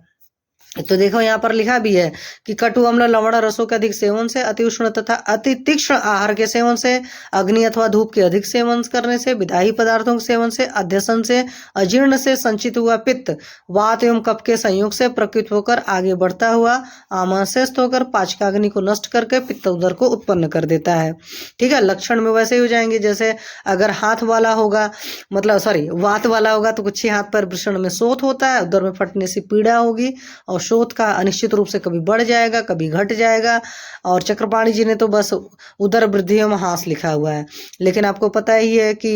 तो देखो यहाँ पर लिखा भी है कि कटु अम्ल लवण रसों के अधिक सेवन से, अति उष्ण तथा अति तीक्ष्ण आहार के सेवन से, अग्नि अथवा धूप के अधिक सेवन करने से, विधायी पदार्थों के सेवन से, अध्यसन से, अजीर्ण से संचित हुआ पित्त वात एवं कफ के संयोग से प्रकृत होकर आगे बढ़ता हुआ आमाशयस्थ होकर पाचकाग्नि को नष्ट करके पित्त उदर को उत्पन्न कर देता है। ठीक है, लक्षण में वैसे ही हो जाएंगे। जैसे अगर हाथ वाला होगा, मतलब सॉरी वात वाला होगा तो कुछ हाथ पर वृषण में शोथ होता है, उदर में फटने से पीड़ा होगी और शोथ का अनिश्चित रूप से कभी बढ़ जाएगा कभी घट जाएगा। और चक्रपाणी जी ने तो बस उदर वृद्धि में हास लिखा हुआ है, लेकिन आपको पता ही है कि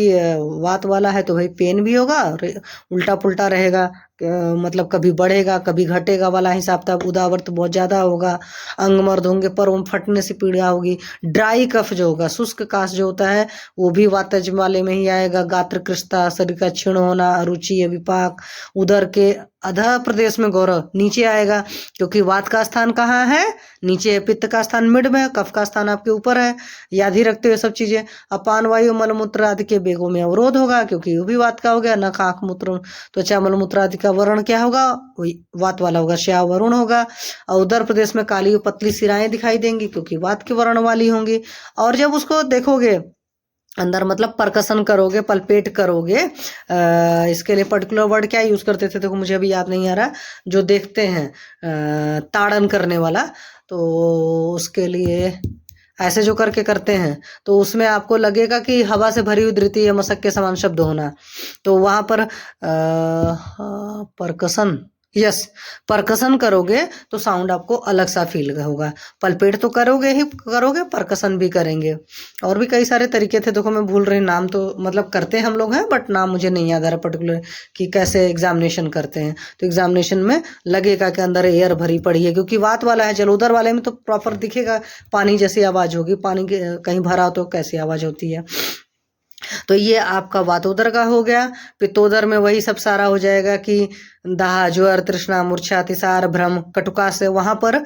वात वाला है तो भाई पेन भी होगा, उल्टा पुल्टा रहेगा, मतलब कभी बढ़ेगा कभी घटेगा वाला हिसाब था। उदावर्त बहुत ज्यादा होगा, अंग मर्द होंगे, पर फटने से पीड़ा होगी। ड्राई कफ जो होगा, शुष्क काश जो होता है वो भी वातज वाले में ही आएगा। गात्र कृष्णता, शरीर का क्षीण होना, अरुचि, विपाक, उदर के अधः प्रदेश में गौरव नीचे आएगा, क्योंकि वात का स्थान कहाँ है, नीचे है, पित्त का स्थान मिड में, कफ का स्थान आपके ऊपर है। याद ही रखते हुए सब चीजें। अपान वायु मलमूत्र आदि के बेगों में अवरोध होगा, क्योंकि वो भी वात का हो गया। नख आंख मूत्र त्वचा मलमूत्र आदि का वर्ण क्या होगा, वही वात वाला होगा, श्याव वरुण होगा। और उदर प्रदेश में काली पतली सिराएं दिखाई देंगी, क्योंकि वात के वर्ण वाली होंगी। और जब उसको देखोगे अंदर, मतलब परकसन करोगे, पलपेट करोगे, इसके लिए पर्टिकुलर वर्ड क्या यूज करते थे, देखो मुझे अभी याद नहीं आ रहा, जो देखते हैं ताड़न करने वाला, तो उसके लिए ऐसे जो करके करते हैं तो उसमें आपको लगेगा कि हवा से भरी हुई धृति या मशक के समान शब्द होना। तो वहां पर परकसन, यस, परकसन करोगे तो साउंड आपको अलग सा फील होगा। पलपेट तो करोगे ही करोगे, परकसन भी करेंगे। और भी कई सारे तरीके थे, देखो मैं भूल रही नाम, तो मतलब करते हम लोग हैं बट नाम मुझे नहीं याद आ रहा पर्टिकुलर कि कैसे एग्जामिनेशन करते हैं। तो एग्जामिनेशन में लगेगा कि अंदर एयर भरी पड़ी है, क्योंकि वात वाला है। जलोदर वाले में तो प्रॉपर दिखेगा, पानी जैसी आवाज होगी, पानी कहीं भरा हो तो कैसी आवाज होती है। तो ये आपका वातोदर का हो गया। पित्तोदर में वही सब सारा हो जाएगा कि दाह, ज्वर, तृष्णा, मूर्छा, अतिसार, भ्रम, कटुका से वहां पर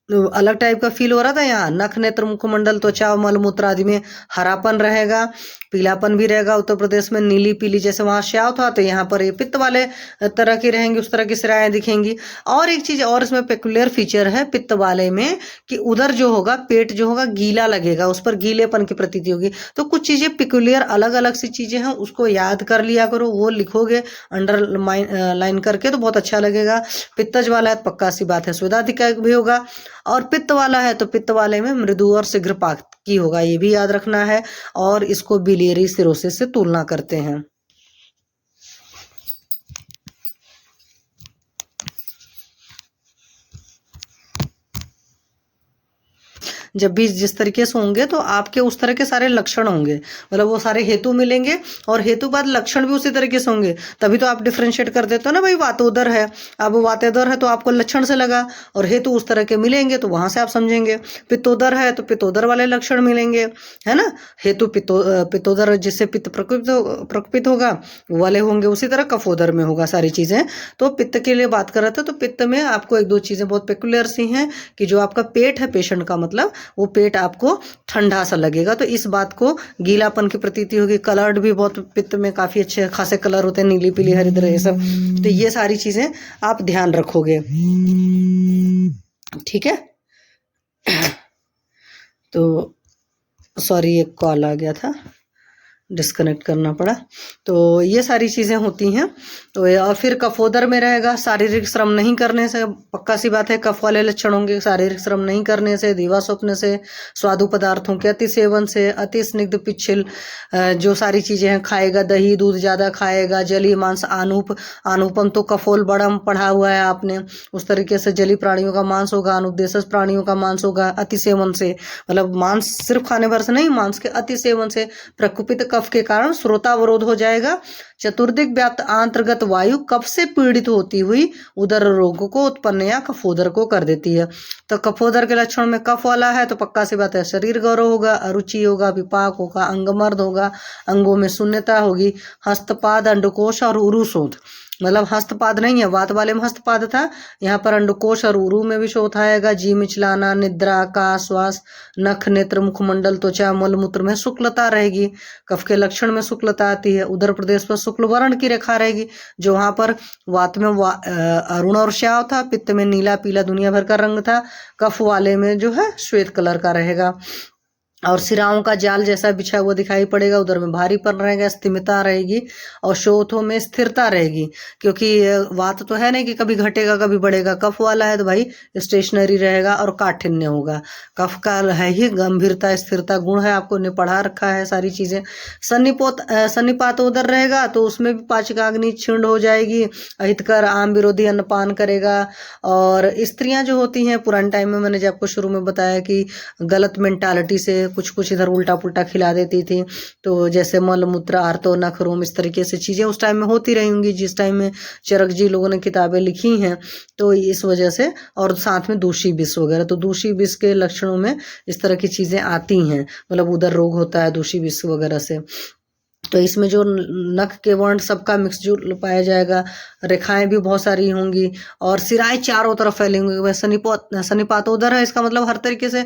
अलग टाइप का फील हो रहा था। यहाँ नख, नेत्र, मुखमंडल, त्वचा, मलमूत्र आदि में हरापन रहेगा, पीलापन भी रहेगा। उत्तर प्रदेश में नीली पीली, जैसे वहां श्याव था तो यहाँ पर ये पित्त वाले तरह की रहेंगी, उस तरह की सिराएं दिखेंगी। और एक चीज और इसमें पेकुलियर फीचर है पित्त वाले में कि उधर जो होगा, पेट जो होगा गीला लगेगा, उस पर गीलेपन की प्रतीति होगी। तो कुछ चीजें पेकुलियर अलग अलग सी चीजें हैं, उसको याद कर लिया करो, वो लिखोगे अंडर लाइन करके तो बहुत अच्छा लगेगा। पित्तज वाला है पक्का सी बात है स्वेदाधिक भी होगा, और पित्त वाला है तो पित्त वाले में मृदु और शीघ्र पाकी होगा, ये भी याद रखना है। और इसको बिलियरी सिरोसिस से तुलना करते हैं। जब भी जिस तरीके से होंगे तो आपके उस तरह के सारे लक्षण होंगे, मतलब वो सारे हेतु मिलेंगे और हेतु बाद लक्षण भी उसी तरीके से होंगे, तभी तो आप डिफरेंशिएट कर देते हो ना भाई वातोदर है। अब वातोदर है तो आपको लक्षण से लगा, और हेतु उस तरह के मिलेंगे तो वहां से आप समझेंगे। पित्तोदर है तो पित्तोदर वाले लक्षण मिलेंगे, है ना। हेतु पित्तोदर जिससे पित्त प्रकोपित होगा वो वाले होंगे, उसी तरह कफोदर में होगा सारी चीजें। तो पित्त के लिए बात कर रहे थे, तो पित्त में आपको एक दो चीजें बहुत पेकुलियर सी हैं कि जो आपका पेट है पेशेंट का, मतलब वो पेट आपको ठंडा सा लगेगा, तो इस बात को गीलापन की प्रतीति होगी। कलर्ड भी बहुत पित्त में काफी अच्छे खासे कलर होते हैं, नीली पीली हरिद्र ये सब। तो ये सारी चीजें आप ध्यान रखोगे, ठीक है। तो सॉरी एक कॉल आ गया था, डिस्कनेक्ट करना पड़ा। तो ये सारी चीजें होती हैं। तो और फिर कफोदर में रहेगा शारीरिक श्रम नहीं करने से, पक्का सी बात है कफ वाले लक्षण होंगे। शारीरिक श्रम नहीं करने से, दीवा स्वप्न से, स्वादु पदार्थों के अति सेवन से, अति स्निग्ध पिच्छिल जो सारी चीजें हैं खाएगा, दही दूध ज्यादा खाएगा, जली मांस, आनुपम तो कफोल बड़म पढ़ा हुआ है आपने, उस तरीके से जली प्राणियों का मांस होगा, अनुपदेशज प्राणियों का मांस होगा। अति सेवन से मतलब मांस सिर्फ खाने भर से नहीं, मांस के अति सेवन से प्रकुपित कफ के कारण श्रोतावरोध हो जाएगा। चतुर्दिक व्याप्त अंतर्गत वायु कफ से पीड़ित होती हुई उदर रोग को उत्पन्न या कफोदर को कर देती है। तो कफोदर के लक्षण में कफ वाला है तो पक्का सी बात है शरीर गौरव होगा, अरुचि होगा, विपाक होगा, अंगमर्द होगा, अंगों में शून्यता होगी, हस्तपाद, अंडकोश और उरुशोथ, मतलब हस्तपाद नहीं है, वात वाले में हस्तपाद था, यहाँ पर अंडकोश और उरु में भी शोथ आएगा। जी मिचलाना, निद्रा का श्वास, नख, नेत्र, मुखमंडल, त्वचा, मलमूत्र में शुक्लता रहेगी। कफ के लक्षण में शुक्लता आती है। उदर प्रदेश पर शुक्ल वर्ण की रेखा रहेगी, जो वहां पर वात में अरुण और श्याव था, पित्त में नीला पीला दुनिया भर का रंग था, कफ वाले में जो है श्वेत कलर का रहेगा। और सिराओं का जाल जैसा बिछा हुआ दिखाई पड़ेगा, उधर में भारीपन रहेगा, स्थिरता रहेगी और शोथों में स्थिरता रहेगी, क्योंकि वात तो है नहीं कि कभी घटेगा कभी बढ़ेगा। कफ वाला है तो भाई स्टेशनरी रहेगा और काठिन्य होगा। कफ का है ही गंभीरता स्थिरता गुण है, आपको ने पढ़ा रखा है सारी चीजें। सन्निपात उदर रहेगा तो उसमें भी पाचकाग्नि क्षीण हो जाएगी, अहितकर आम विरोधी अन्नपान करेगा। और स्त्रियां जो होती हैं पुराने टाइम में, मैंने जब आपको शुरू में बताया कि गलत मेंटालिटी से कुछ इधर उल्टा पुल्टा खिला देती थी, तो जैसे मल मूत्र, आर्तो, नख, रोम, इस तरीके से चीजें उस टाइम में होती रही होंगी जिस टाइम में चरक जी लोगों ने किताबें लिखी हैं। तो इस वजह से, और साथ में दूषी विष वगैरह, तो दूषी विष के लक्षणों में इस तरह की चीजें आती हैं, मतलब उधर रोग होता है दूषी विष वगैरह से। तो इसमें जो नख के वर्ण सबका मिक्सचर पाया जाएगा, रेखाएं भी बहुत सारी होंगी और सिराएं चारों तरफ फैलेंगी। सन्निपातोदर है, इसका मतलब हर तरीके से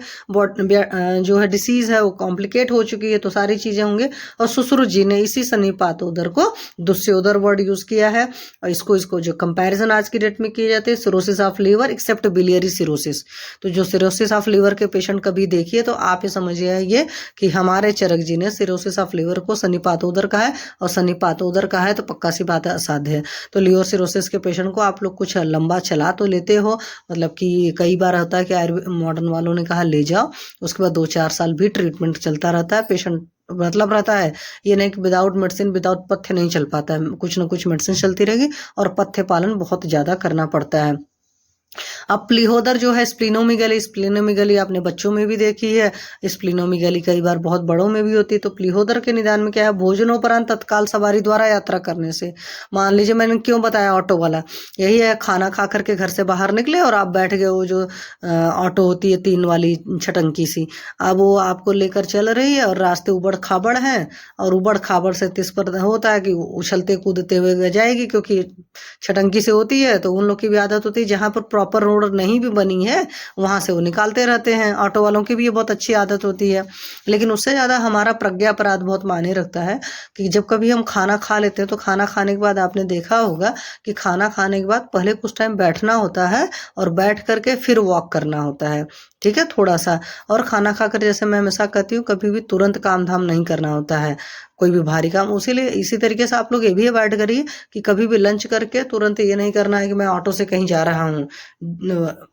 जो है डिसीज है वो कॉम्प्लिकेट हो चुकी है, तो सारी चीजें होंगे। और सुश्रुत जी ने इसी सन्निपातोदर को दुस्योदर वर्ड यूज किया है, और इसको जो कंपैरिजन आज की डेट में किए जाते हैं, cirrhosis of liver except biliary cirrhosis. तो जो सिरोसिस ऑफ लीवर के पेशेंट कभी देखिए तो आप ये समझिए ये कि हमारे चरक जी ने सिरोसिस ऑफ लीवर को सन्निपात उदर का है और सन्निपात उदर का है तो पक्का सी बात है असाध्य है। तो लिवर सिरोसिस के पेशेंट को आप लोग कुछ लंबा चला तो लेते हो, मतलब कि कई बार होता है कि मॉडर्न वालों ने कहा ले जाओ, उसके बाद 2-4 साल भी ट्रीटमेंट चलता रहता है, पेशेंट मतलब रहता है। ये नहीं कि विदाउट मेडिसिन विदाउट पथ्य नहीं चल पाता है, कुछ ना कुछ मेडिसिन चलती रहेगी और पथ्य पालन बहुत ज्यादा करना पड़ता है। अब प्लीहोदर जो है स्प्लीनोमेगली आपने बच्चों में भी देखी है, स्प्लीनोमेगली कई बार बहुत बड़ों में भी होती है। तो प्लीहोदर के निदान में क्या है, भोजनोपरांत तत्काल सवारी द्वारा यात्रा करने से। मान लीजिए मैंने क्यों बताया ऑटो वाला, यही है, खाना खा करके घर से बाहर निकले और आप बैठ गए, वो जो ऑटो होती है 3 वाली छटंकी सी, अब वो आपको लेकर चल रही है और रास्ते उबड़ खाबड़ हैं और उबड़ खाबड़ से तिस पर होता है कि उछलते कूदते हुए जाएगी, क्योंकि छटंकी से होती है। तो उन लोग की भी आदत होती है जहां पर प्रॉपर रोड नहीं भी बनी है वहां से वो निकालते रहते हैं। ऑटो वालों की भी ये बहुत अच्छी आदत होती है। लेकिन उससे ज्यादा हमारा प्रज्ञा अपराध बहुत मायने रखता है कि जब कभी हम खाना खा लेते हैं तो खाना खाने के बाद आपने देखा होगा कि खाना खाने के बाद पहले कुछ टाइम बैठना होता है और बैठ करके फिर वॉक करना होता है, ठीक है, थोड़ा सा। और खाना खाकर, जैसे मैं हमेशा कहती हूँ, कभी भी तुरंत काम धाम नहीं करना होता है, कोई भी भारी काम। उसीलिए इसी तरीके से आप लोग ये भी अवॉइड करिए कि कभी भी लंच करके तुरंत ये नहीं करना है कि मैं ऑटो से कहीं जा रहा हूँ।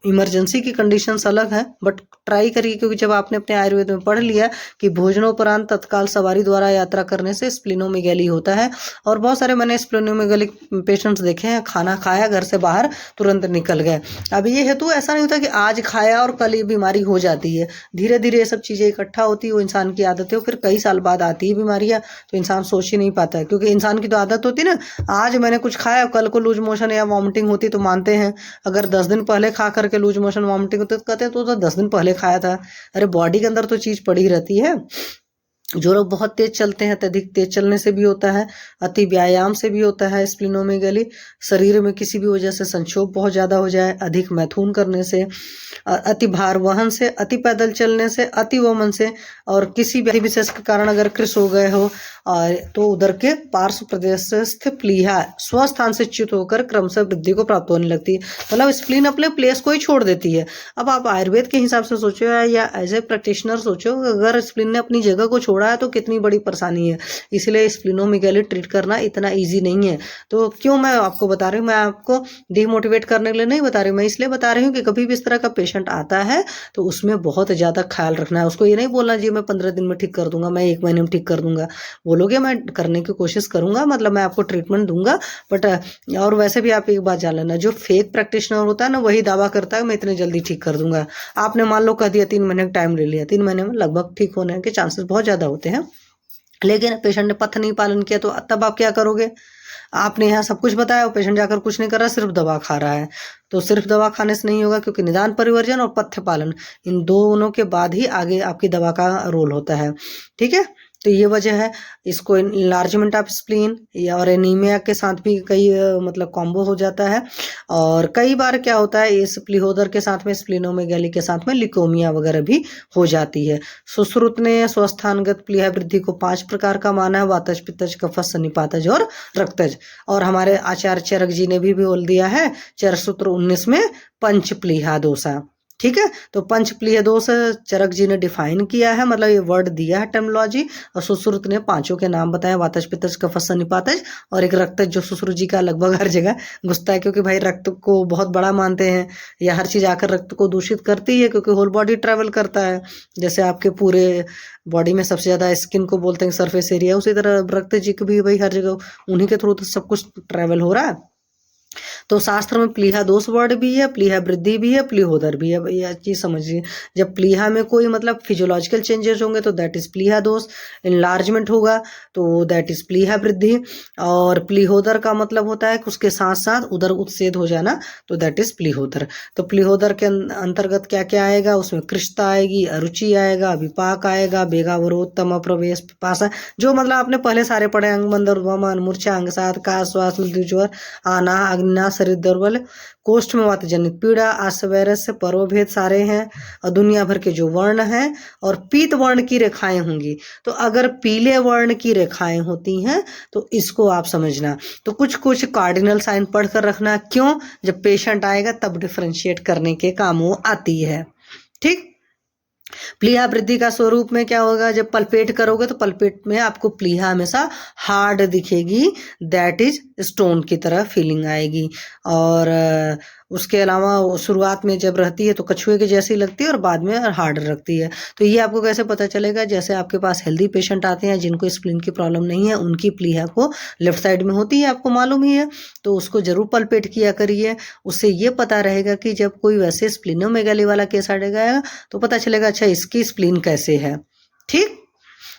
इमरजेंसी की कंडीशंस अलग है, बट ट्राई करिए, क्योंकि जब आपने अपने आयुर्वेद में पढ़ लिया कि भोजनोपरांत तत्काल सवारी द्वारा यात्रा करने से स्प्लीनोमेगैली होता है। और बहुत सारे मैंने स्प्लीनोमेगैली पेशेंट्स देखे हैं, खाना खाया घर से बाहर तुरंत निकल गए। अब ये हेतु ऐसा नहीं होता कि आज खाया और कल ये बीमारी हो जाती है, धीरे धीरे ये सब चीजें इकट्ठा होती है, वो इंसान की आदत है, फिर कई साल बाद आती है बीमारियां, तो इंसान सोच ही नहीं पाता है। क्योंकि इंसान की तो आदत होती है ना, आज मैंने कुछ खाया कल को लूज मोशन या वॉमिटिंग होती तो मानते हैं, अगर 10 दिन पहले खा करके लूज मोशन वॉमिटिंग होती तो कहते हैं तो 10 दिन पहले खाया था। अरे बॉडी के अंदर तो चीज पड़ी रहती है। जो लोग बहुत तेज चलते हैं, अत्यधिक तेज चलने से भी होता है, अति व्यायाम से भी होता है स्प्लीनोमेगैली। शरीर में किसी भी वजह से संक्षोभ बहुत ज्यादा हो जाए, अधिक मैथुन करने से, अति भार वहन से, अति पैदल चलने से, अति वमन से, और किसी भी विशेष के कारण अगर कृश हो गए हो और तो उधर के पार्श्व प्रदेश से स्थित प्लीहा स्वस्थान से च्युत होकर क्रमशः वृद्धि को प्राप्त होने लगती है। मतलब स्प्लीन अपने प्लेस को ही छोड़ देती है। अब आप आयुर्वेद के हिसाब से सोचो या एज ए प्रैक्टिशनर सोचो, अगर स्प्लीन ने अपनी जगह को छोड़ा है तो कितनी बड़ी परेशानी है। इसलिए स्प्लीनोमेगैली ट्रीट करना इतना ईजी नहीं है। तो क्यों मैं आपको बता रही हूँ, मैं आपको डिमोटिवेट करने के लिए नहीं बता रही हूँ, मैं इसलिए बता रही हूँ कि कभी भी इस तरह का पेशेंट आता है तो उसमें बहुत ज्यादा ख्याल रखना है। उसको ये नहीं बोलना जी मैं 15 दिन में ठीक कर दूंगा, मैं 1 महीने में ठीक कर दूंगा। बोलोगे मैं करने की कोशिश करूंगा, मतलब मैं आपको ट्रीटमेंट दूंगा, बट और वैसे भी आप एक बात जान लेना, जो फेक प्रैक्टिशनर होता है ना वही दावा करता है मैं इतने जल्दी ठीक कर दूंगा। आपने मान लो कह दिया 3 महीने का टाइम ले लिया, 3 महीने में लगभग ठीक होने के चांसेस बहुत ज्यादा होते हैं। लेकिन पेशेंट ने पथ्य नहीं पालन किया तो तब आप क्या करोगे? आपने यहाँ सब कुछ बताया, पेशेंट जाकर कुछ नहीं कर रहा, सिर्फ दवा खा रहा है। तो सिर्फ दवा खाने से नहीं होगा, क्योंकि निदान परिवर्जन और पथ्य पालन इन दोनों के बाद ही आगे आपकी दवा का रोल होता है, ठीक है। तो ये वजह है। इसको इनलार्जमेंट ऑफ स्प्लीन या और एनीमिया के साथ भी कई मतलब कॉम्बो हो जाता है। और कई बार क्या होता है, इस प्लीहोदर के साथ में स्प्लीनोमेगैली के साथ में लिकोमिया वगैरह भी हो जाती है। सुश्रुत ने स्वस्थानगत प्लीहा वृद्धि को 5 प्रकार का माना है, वातज, पित्तज, कफज, सन्निपातज और रक्तज। और हमारे आचार्य चरक जी ने भी बोल दिया है चरक सूत्र 19 में पंच प्लीहा दोषा, ठीक है। तो पंच प्लीहा दोष चरक जी ने डिफाइन किया है, मतलब ये वर्ड दिया है टर्मिनोलॉजी। और सुश्रुत ने 5 के नाम बताए, वातज, पित्तज, कफज, सन्निपातज और एक रक्तज, जो सुश्रुत जी का लगभग हर जगह घुसता है, क्योंकि भाई रक्त को बहुत बड़ा मानते हैं, या हर चीज आकर रक्त को दूषित करती है, क्योंकि होल बॉडी ट्रेवल करता है। जैसे आपके पूरे बॉडी में सबसे ज्यादा स्किन को बोलते हैं सरफेस एरिया, उसी तरह रक्त जी को भी भाई हर जगह उन्हीं के थ्रू तो सब कुछ ट्रेवल हो रहा है। तो शास्त्र में प्लीहा दोष वर्ड भी है, प्लीहा वृद्धि भी है, प्लीहोदर भी है। यह चीज समझिए, जब प्लीहा में कोई मतलब फिजियोलॉजिकल चेंजेस होंगे तो दैट इज प्लीहा दोष, इनलार्जमेंट होगा तो दैट इज प्लीहा वृद्धि, और प्लीहोदर का मतलब होता है कि उसके साथ साथ उदर उत्सेद हो जाना, तो दैट इज प्लीहोदर। तो प्लीहोदर के अंतर्गत क्या क्या आएगा, उसमें कृष्णता आएगी, अरुचि आएगा, विपाक आएगा, बेगावरोत्तम, प्रवेश, पिपासा, जो मतलब आपने पहले सारे पढ़े, अंग बंदर, वमन, मूर्छा, अंगसात, का श्वास, मृत्यु, ज्वर, आना, अग्निना, शरीर दुर्बल, कोष्ठ में वात जनित पीड़ा, आश्वैरस, पर्वभेद सारे हैं, और दुनिया भर के जो वर्ण हैं, और पीत वर्ण की रेखाएं होंगी। तो अगर पीले वर्ण की रेखाएं होती हैं तो इसको आप समझना। तो कुछ कुछ कार्डिनल साइन पढ़कर रखना, क्यों, जब पेशेंट आएगा तब डिफरेंशिएट करने के काम वो आती है, ठीक। प्लीहा वृद्धि का स्वरूप में क्या होगा, जब पल्पेट करोगे तो पल्पेट में आपको प्लीहा हमेशा हार्ड दिखेगी, दैट इज स्टोन की तरह फीलिंग आएगी। और उसके अलावा शुरुआत में जब रहती है तो कछुए के जैसी लगती है और बाद में हार्ड रखती है। तो ये आपको कैसे पता चलेगा, जैसे आपके पास हेल्दी पेशेंट आते हैं जिनको स्प्लीन की प्रॉब्लम नहीं है, उनकी प्लीहा को लेफ्ट साइड में होती है, आपको मालूम ही है, तो उसको जरूर पल्पेट किया करिए। उससे ये पता रहेगा कि जब कोई वैसे स्प्लीनोमेगाली वाला केस आएगा तो पता चलेगा अच्छा इसकी स्प्लीन कैसे है। ठीक,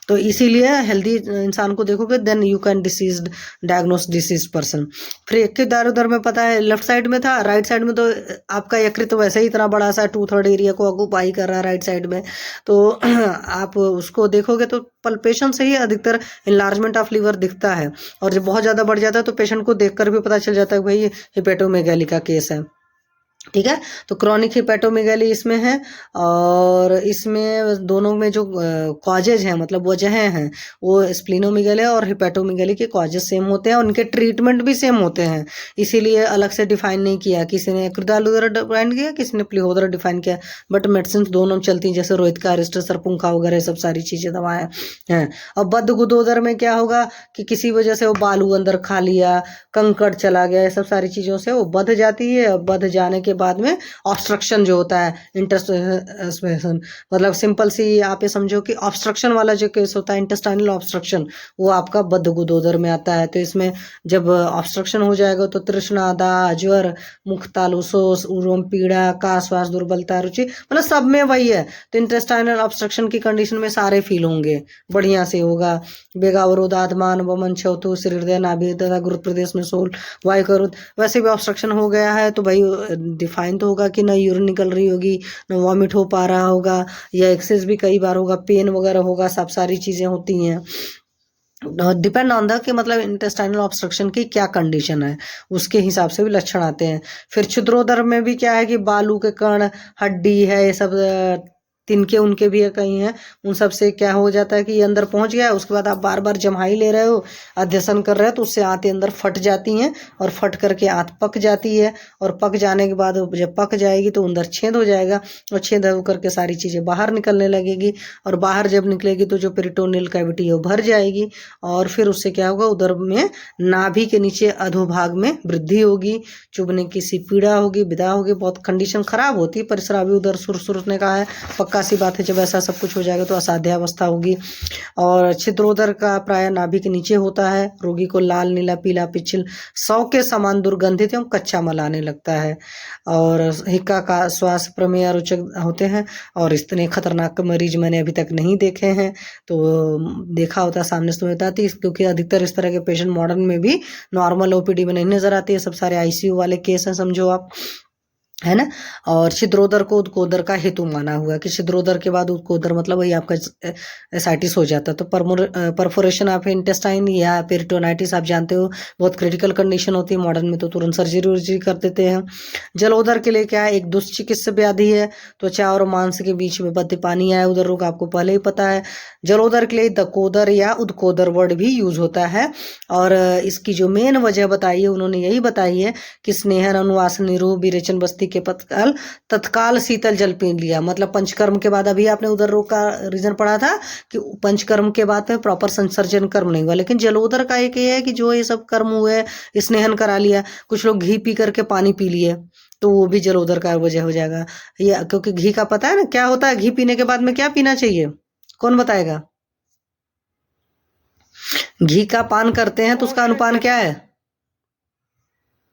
तो इसीलिए हेल्दी इंसान को देखोगे then you can diagnose disease person. फिर एक के दार उधर में पता है लेफ्ट साइड में था, राइट साइड में तो आपका यकृत तो वैसे ही इतना बड़ा सा 2/3 एरिया को ऑक्यूपाई कर रहा है राइट साइड में, तो आप उसको देखोगे तो पल्पेशन से ही अधिकतर इनलार्जमेंट ऑफ लीवर दिखता है। और जब बहुत ज़्यादा बढ़ जाता है तो पेशेंट को देखकर भी पता चल जाता है भाई हिपेटोमेगाली का केस है। ठीक है, तो क्रॉनिक हिपेटोमेगाली इसमें है, और इसमें दोनों में जो कॉजेज हैं मतलब वजहें हैं वो स्प्लीनोमेगाली और हिपेटोमेगाली के कॉजेज सेम होते हैं और उनके ट्रीटमेंट भी सेम होते हैं, इसीलिए अलग से डिफाइन नहीं किया। किसी ने क्रुदालुदर डिफाइन किया, किसी ने प्लीहोदर डिफाइन किया, बट मेडिसिन दोनों चलती हैं, जैसे रोहित का अरिस्टर सरपुंखा वगैरह सब सारी चीज़ें दवाएं हैं। और बद्ध गुदोदर में क्या होगा कि किसी वजह से वो बालू अंदर खा लिया, कंकड़ चला गया, ये सब सारी चीज़ों से वो बध जाती है। बध जाने के बाद में ऑब्स्ट्रक्शन जो होता है इंटेस्टाइनल, मतलब सिंपल सी आप ये समझो कि ऑब्स्ट्रक्शन वाला जो केस होता है इंटेस्टाइनल ऑब्स्ट्रक्शन, वो आपका बद्ध गुदोदर में आता है। तो इसमें जब ऑब्स्ट्रक्शन हो जाएगा तो तृष्णा, दाह, ज्वर, मुख तालुसोस, उरोम पीड़ा, कास वास, दुर्बलता, रुचि, मतलब सब में वही है। तो इंटेस्टाइनल ऑब्स्ट्रक्शन की कंडीशन में सारे फील होंगे, बढ़िया से होगा। बेगावरोध, आदमान, वमन, छवतु, सिर हृदय, नाभि तथा गुरुत्व प्रदेश में सोल, वायु करुद, वैसे भी ऑब्स्ट्रक्शन हो गया है तो भाई डिफाइन तो होगा कि ना यूरिन निकल रही होगी, ना वॉमिट हो पा रहा होगा, या एक्सेस भी कई बार होगा, पेन वगैरह होगा, सब सारी चीज़ें होती हैं। डिपेंड ऑन द कि मतलब इंटेस्टाइनल ऑब्स्ट्रक्शन की क्या कंडीशन है, उसके हिसाब से भी लक्षण आते हैं। फिर छिद्रोदर में भी क्या है कि बालू के कण, हड्डी है, ये सब तिनके उनके भी कहीं हैं, उन सब से क्या हो जाता है कि ये अंदर पहुंच गया है, उसके बाद आप बार बार जमाई ले रहे हो, अध्यसन कर रहे हो, तो उससे आंतें अंदर फट जाती हैं और फट करके आंत पक जाती है, और पक जाने के बाद जब पक जाएगी तो अंदर छेद हो जाएगा, और छेद हो करके सारी चीज़ें बाहर निकलने लगेगी, और बाहर जब निकलेगी तो जो पेरिटोनियल कैविटी है वो भर जाएगी, और फिर उससे क्या होगा उधर में नाभि के नीचे अधोभाग में वृद्धि होगी, चुभने की सी पीड़ा होगी, विदा होगी, बहुत कंडीशन खराब होती है। परिसरावी उधर सुर ने कहा है, पक्का सी बात है, जब ऐसा सब कुछ हो जाएगा तो असाध्य अवस्था होगी। और छिद्रोदर का प्राय नाभि के नीचे होता है, रोगी को लाल, नीला, पीला, पिछल, 100 के समान दुर्गंधित एवं कच्चा मल आने लगता है, और हिक्का का श्वास प्रमेय रोचक होते हैं, और इतने खतरनाक मरीज मैंने अभी तक नहीं देखे हैं, तो देखा होता सामने से बताती, क्योंकि अधिकतर इस तरह के पेशेंट मॉडर्न में भी नॉर्मल ओपीडी में नहीं नजर आती है, सब सारे आईसीयू वाले केस हैं समझो आप, है ना। और छिद्रोदर को उद्कोदर का हेतु माना हुआ कि छिद्रोदर के बाद उद्कोदर मतलब वही आपका एसाइटिस हो जाता है। तो परफोरेशन ऑफ इंटेस्टाइन या पेरिटोनाइटिस आप जानते हो बहुत क्रिटिकल कंडीशन होती है, मॉडर्न में तो तुरंत सर्जरी कर देते हैं। जलोदर के लिए क्या है, एक दुष्चिकित्सा व्याधि है, त्वचा और मांस के बीच में बद्ध पानी आया उधर रोग, आपको पहले ही पता है। जलोदर के लिए दकोदर या उद्कोदर वर्ड भी यूज होता है, और इसकी जो मेन वजह बताई है उन्होंने यही बताई है कि स्नेहन, अनुवासन, निरूह, विरेचन बस्ती के तत्काल शीतल जल पी लिया, मतलब पंचकर्म के बाद, अभी आपने उधर रोग का रीजन पढ़ा था कि पंचकर्म के बाद में प्रॉपर संसर्जन कर्म नहीं हुआ, लेकिन जलोदर का एक ये है कि जो ये सब कर्म हुए, स्नेहन करा लिया, कुछ लोग घी पी करके पानी पी लिए, तो वो भी जलोदर का वजह हो जाएगा। ये क्योंकि घी का पता है ना क्या होता है, घी पीने के बाद में क्या पीना चाहिए, कौन बताएगा? घी का पान करते हैं तो उसका अनुपान क्या है?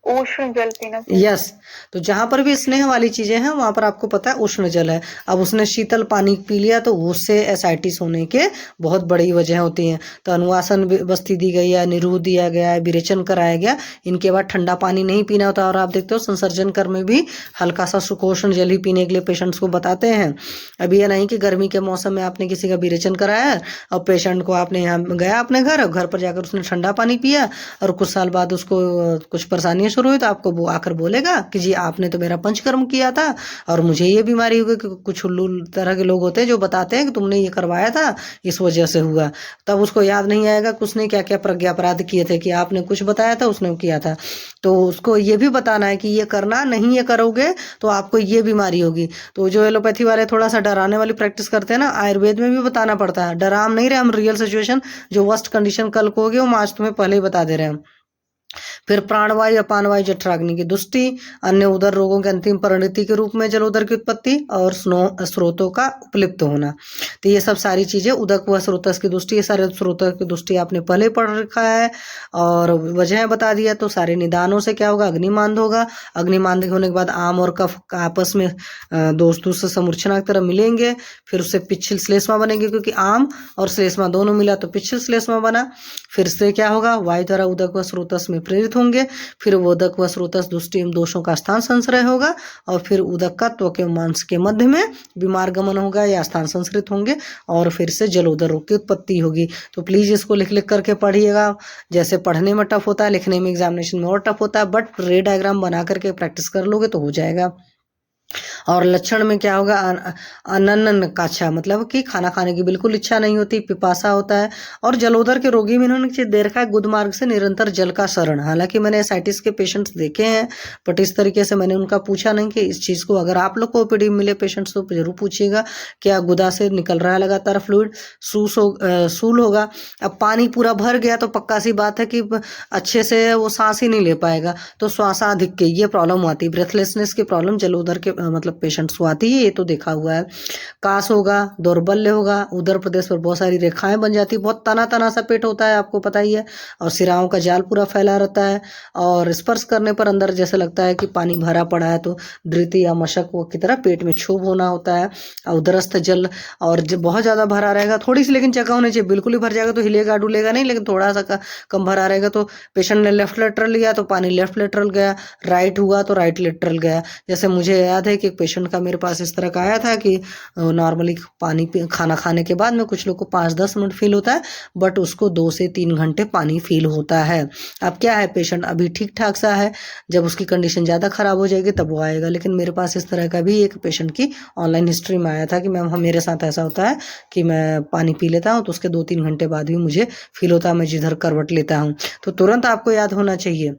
उष्ण जल पीना चाहिए। यस, तो जहां पर भी स्नेह वाली चीजें हैं वहां पर आपको पता है उष्ण जल है। अब उसने शीतल पानी पी लिया तो उससे एसाइटिस होने के बहुत बड़ी वजह होती हैं। तो अनुवासन बस्ती दी गई है, निरूह दिया गया है, विरेचन कराया गया, इनके बाद ठंडा पानी नहीं पीना होता। और आप देखते हो संसर्जन कर्म में भी हल्का सा सुकोष्ण जल ही पीने के लिए पेशेंट्स को बताते हैं। अभी यह नहीं कि गर्मी के मौसम में आपने किसी का विरेचन कराया है और पेशेंट को आपने यहाँ गया अपने घर, और घर पर जाकर उसने ठंडा पानी पिया और कुछ साल बाद उसको कुछ परेशानियां शुरू हुई तो आपको वो आकर बोलेगा कि जी आपने तो मेरा पंचकर्म किया था और मुझे ये बीमारी हो गई। कुछ उल्लू तरह के लोग होते हैं जो बताते हैं कि तुमने ये करवाया था, इस वजह से हुआ। तब उसको याद नहीं आएगा कि उसने क्या क्या प्रज्ञा अपराध किए थे, कि आपने कुछ बताया था, उसने किया था। तो उसको ये भी बताना है कि ये करना नहीं, ये करोगे तो आपको ये बीमारी होगी। तो जो एलोपैथी वाले थोड़ा सा डराने वाली प्रैक्टिस करते हैं ना, आयुर्वेद में भी बताना पड़ता है। डरा हम नहीं रहे, हम रियल सिचुएशन जो वर्स्ट कंडीशन कल को होगी वो आज तुम्हें पहले ही बता दे रहे हैं। फिर प्राणवायु अपानवायु जठराग्नि की दुष्टि, अन्य उदर रोगों की अंतिम परिणति के रूप में जलोदर की उत्पत्ति और स्रोतों का उपलिप्त होना। तो ये सब सारी चीजें उदक व स्रोतस की दुष्टि, ये सारे स्रोतस की दुष्टि आपने पहले पढ़ रखा है और वजह बता दिया। तो सारे निदानों से क्या होगा, अग्निमांद होगा। अग्निमांद होने के बाद आम और कफ आपस में दोस्तों से समूर्छना की तरह मिलेंगे, फिर उससे पिछल श्लेष्मा बनेंगे, क्योंकि आम और श्लेष्मा दोनों मिला तो पिछल श्लेष्मा बना। फिर से क्या होगा, वायु द्वारा उदक व स्रोतस में प्रेरित होंगे, फिर वो उदक व स्रोतस दुष्टि एवं दोषों का स्थान संश्रय होगा, और फिर उदक का त्वक एवं मांस के मध्य में बीमार गमन होगा या स्थान संस्कृत होंगे, और फिर से जलोदर रोग की उत्पत्ति होगी। तो प्लीज इसको लिख लिख करके पढ़िएगा। जैसे पढ़ने में टफ होता है, लिखने में एग्जामिनेशन में और टफ होता है, बट रे डायग्राम बना करके प्रैक्टिस कर लोगे तो हो जाएगा। और लक्षण में क्या होगा, अनन्न काछा, मतलब कि खाना खाने की बिल्कुल इच्छा नहीं होती, पिपासा होता है। और जलोदर के रोगी में इन्होंने दे रखा है गुद मार्ग से निरंतर जल का शरण। हालांकि मैंने एसाइटिस के पेशेंट्स देखे हैं, बट इस तरीके से मैंने उनका पूछा नहीं कि इस चीज को, अगर आप लोग को ओपीडी मिले पेशेंट्स तो जरूर पूछिएगा क्या गुदा से निकल रहा है लगातार फ्लूइड, सूल होगा। अब पानी पूरा भर गया तो पक्का सी बात है कि अच्छे से वो सांस ही नहीं ले पाएगा, तो श्वासाधिक्य ये प्रॉब्लम आती है, ब्रेथलेसनेस की प्रॉब्लम जलोदर के मतलब पेशेंट्स को आती है, ये तो देखा हुआ है। कास होगा, दौर्बल्य होगा, उदर प्रदेश पर बहुत सारी रेखाएं बन जाती है, बहुत तना तना सा पेट होता है, आपको पता ही है, और सिराओं का जाल पूरा फैला रहता है, और स्पर्श करने पर अंदर जैसे लगता है कि पानी भरा पड़ा है, तो धृति या मशक की तरह पेट में क्षोभ होना होता है। और उदरस्थ जल, और जब बहुत ज्यादा भरा रहेगा, थोड़ी सी लेकिन जगह होनी चाहिए, बिल्कुल ही भर जाएगा तो हिलेगा डुलेगा नहीं, लेकिन थोड़ा सा कम भरा रहेगा। तो पेशेंट ने लेफ्ट लेटरल लिया तो पानी लेफ्ट लेटरल गया, राइट हुआ तो राइट लेटरल गया। जैसे मुझे याद है कि पेशेंट का मेरे पास इस तरह का आया था कि नॉर्मली पानी खाना खाने के बाद में कुछ लोग को 5-10 मिनट फील होता है, बट उसको 2 से 3 घंटे पानी फील होता है। अब क्या है, पेशेंट अभी ठीक ठाक सा है, जब उसकी कंडीशन ज़्यादा खराब हो जाएगी तब वो आएगा। लेकिन मेरे पास इस तरह का भी एक पेशेंट की ऑनलाइन हिस्ट्री में आया था कि मैम मेरे साथ ऐसा होता है कि मैं पानी पी लेता हूँ तो उसके 2-3 घंटे बाद भी मुझे फील होता है, मैं जिधर करवट लेता हूँ। तो तुरंत आपको याद होना चाहिए।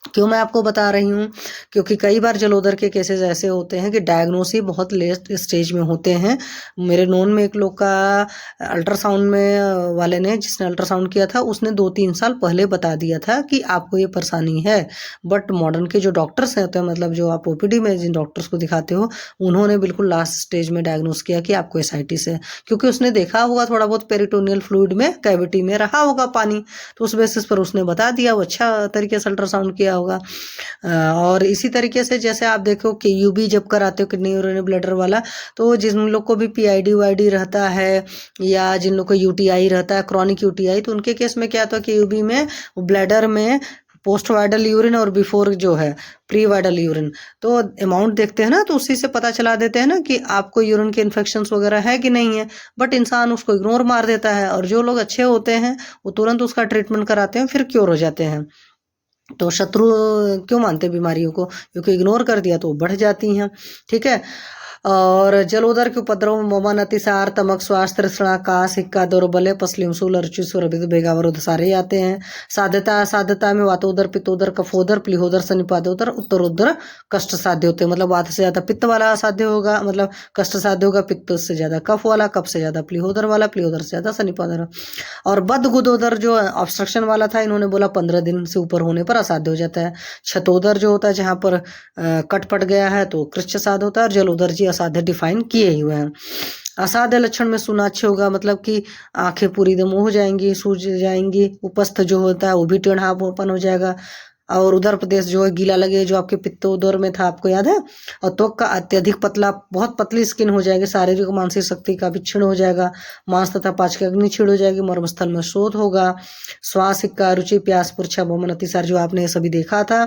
क्यों मैं आपको बता रही हूँ, क्योंकि कई बार जलोदर के केसेस ऐसे होते हैं कि डायग्नोसिस बहुत लेट स्टेज में होते हैं। मेरे नोन में एक लोग का अल्ट्रासाउंड में वाले ने, जिसने अल्ट्रासाउंड किया था, उसने 2-3 साल पहले बता दिया था कि आपको ये परेशानी है। बट मॉडर्न के जो डॉक्टर्स होते हैं, मतलब जो आप ओपीडी में जिन डॉक्टर्स को दिखाते हो, उन्होंने बिल्कुल लास्ट स्टेज में डायग्नोस किया कि आपको एसाइटिस है, क्योंकि उसने देखा होगा थोड़ा बहुत पेरिटोनियल फ्लूइड में कैविटी में रहा होगा पानी, तो उस बेसिस पर उसने बता दिया। वो अच्छा तरीके से अल्ट्रासाउंड किया होगा। और इसी तरीके से जैसे आप देखो कि यूबी जब कराते हो, किडनी यूरिनरी ब्लैडर वाला, तो जिन लोग को भी पीआईडी वाईडी रहता है या जिन लोग को यूटीआई रहता है, क्रॉनिक यूटीआई, तो उनके केस में क्या होता है कि यूबी में ब्लैडर में पोस्ट वाइडल यूरिन और बिफोर जो है प्री वाइडल यूरिन, तो अमाउंट देखते हैं ना, तो उसी से पता चला देते हैं ना कि आपको यूरिन के इन्फेक्शंस वगैरह है कि नहीं है। बट इंसान उसको इग्नोर मार देता है, और जो लोग अच्छे होते हैं वो तुरंत उसका ट्रीटमेंट कराते हैं, फिर क्योर हो जाते हैं। तो शत्रु क्यों मानते बीमारियों को, क्योंकि इग्नोर कर दिया तो वो बढ़ जाती हैं। ठीक है। और जलोदर के उपद्रव मोमन अतिसार तमक श्वास तृष्णा कास हिक्का दौर्बल्य पसलिम सूल अर्चुस्वर बेगावरोध सारे आते हैं। साध्यता असाध्यता में वातोदर पित्तोदर कफोदर प्लीहोदर सनिपादोदर उत्तरोदर कष्ट साध्य होते हैं। मतलब वात से ज्यादा पित्त वाला असाध्य होगा, मतलब कष्ट साध्य होगा, पित्त से ज्यादा कफ वाला, कफ से ज्यादा प्लीहोदर वाला, प्लीहोदर से ज्यादा सनिपादर। और बद गुदोदर जो ऑब्स्ट्रक्शन वाला था, इन्होंने बोला 15 दिन से ऊपर होने पर असाध्य हो जाता है। छतोदर जो होता है जहां पर कट पट गया है तो कृच्छ साध होता है, और जलोदर जी असाध्य डिफाइन किए ही हुए हैं। असाध्य लक्षण में सुनाच्छे होगा, मतलब कि आंखें पूरी दम हो जाएंगी, सूज जाएंगी, उपस्थ जो होता है वो भी टेढ़ापन हो जाएगा, और उदर प्रदेश जो है गीला लगे, जो आपके पित्तोदर में था, आपको याद है। और त्वक का अत्यधिक पतला, बहुत पतली स्किन हो जाएगी, शारीरिक मानसिक शक्ति का भी क्षीण हो जाएगा, मांस तथा पाचक अग्नि क्षीण हो जाएगी, मर्मस्थल में शोथ होगा, श्वास का रुचि प्यास पुरछा भ्रमण अतिसार, जो आपने सभी देखा था।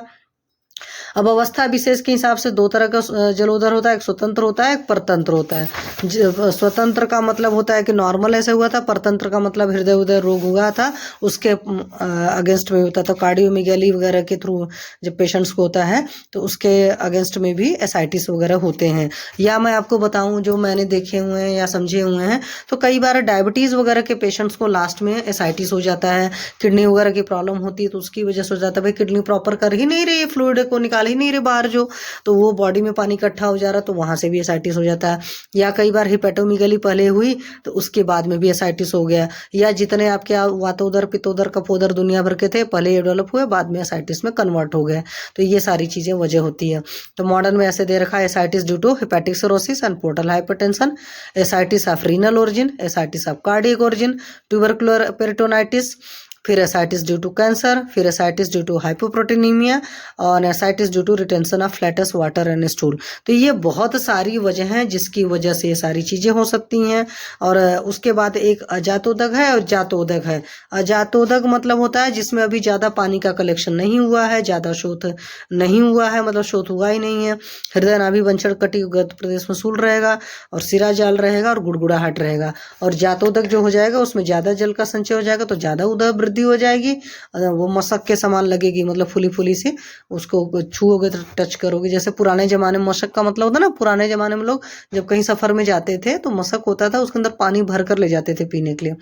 अब अवस्था विशेष के हिसाब से दो तरह का जलोदर होता है, एक स्वतंत्र होता है, एक परतंत्र होता है। स्वतंत्र का मतलब होता है कि नॉर्मल ऐसे हुआ था, परतंत्र का मतलब हृदय उदय रोग हुआ था उसके अगेंस्ट में होता था। तो कार्डियोमेगाली वगैरह के थ्रू जब पेशेंट्स को होता है तो उसके अगेंस्ट में भी एसाइटिस वगैरह होते हैं। या मैं आपको बताऊं जो मैंने देखे हुए हैं या समझे हुए हैं, तो कई बार डायबिटीज़ वगैरह के पेशेंट्स को लास्ट में एसाइटिस हो जाता है, किडनी वगैरह की प्रॉब्लम होती है तो उसकी वजह से हो जाता है। भाई किडनी प्रॉपर कर ही नहीं रही, फ्लूइड को निकाल ही नहीं रहे बाहर जो, तो वो बॉडी में पानी इकट्ठा हो जा रहा है तो वहाँ से भी एसाइटिस हो जाता है। या कई बार हिपेटोमेगाली पहले हुई तो उसके बाद में भी एसाइटिस हो गया। या जितने आपके वातोदर पित्तोदर कफोदर दुनिया भर के थे पहले ये डेवलप हुए, बाद में एसाइटिस में कन्वर्ट हो गए। तो ये सारी चीज़ें वजह होती है। तो मॉडर्न में ऐसे दे रखा है ascites due to hepatic cirrhosis and portal hypertension, ascites of renal origin, ascites of cardiac origin, tubercular peritonitis, फिर एसाइटिस ड्यू टू कैंसर, फिर एसाइटिस ड्यू टू हाइपोप्रोटीनीमिया और ascites due to retention of flatus water and stool. तो ये बहुत सारी वजह हैं जिसकी वजह से ये सारी चीज़ें हो सकती हैं। और उसके बाद एक अजातोदक है और जातोदक है। अजातोदक मतलब होता है जिसमें अभी ज़्यादा पानी का कलेक्शन नहीं हुआ है, ज़्यादा शोथ नहीं हुआ है, मतलब शोथ हुआ ही नहीं है, हृदय नाभि वंशड़ कटिगत प्रदेश में सूल रहेगा और सिरा जाल रहेगा और गुड़गुड़ाहट रहेगा। और जातोदक जो हो जाएगा उसमें ज़्यादा जल का संचय हो जाएगा तो ज़्यादा उदर हो जाएगी, वो मशक के समान लगेगी, मतलब फुली फुली से उसको छूओगे तो टच करोगे। जैसे पुराने जमाने में मशक का मतलब होता ना, पुराने जमाने में लोग जब कहीं सफर में जाते थे तो मशक होता था, उसके अंदर पानी भर कर ले जाते थे पीने के लिए।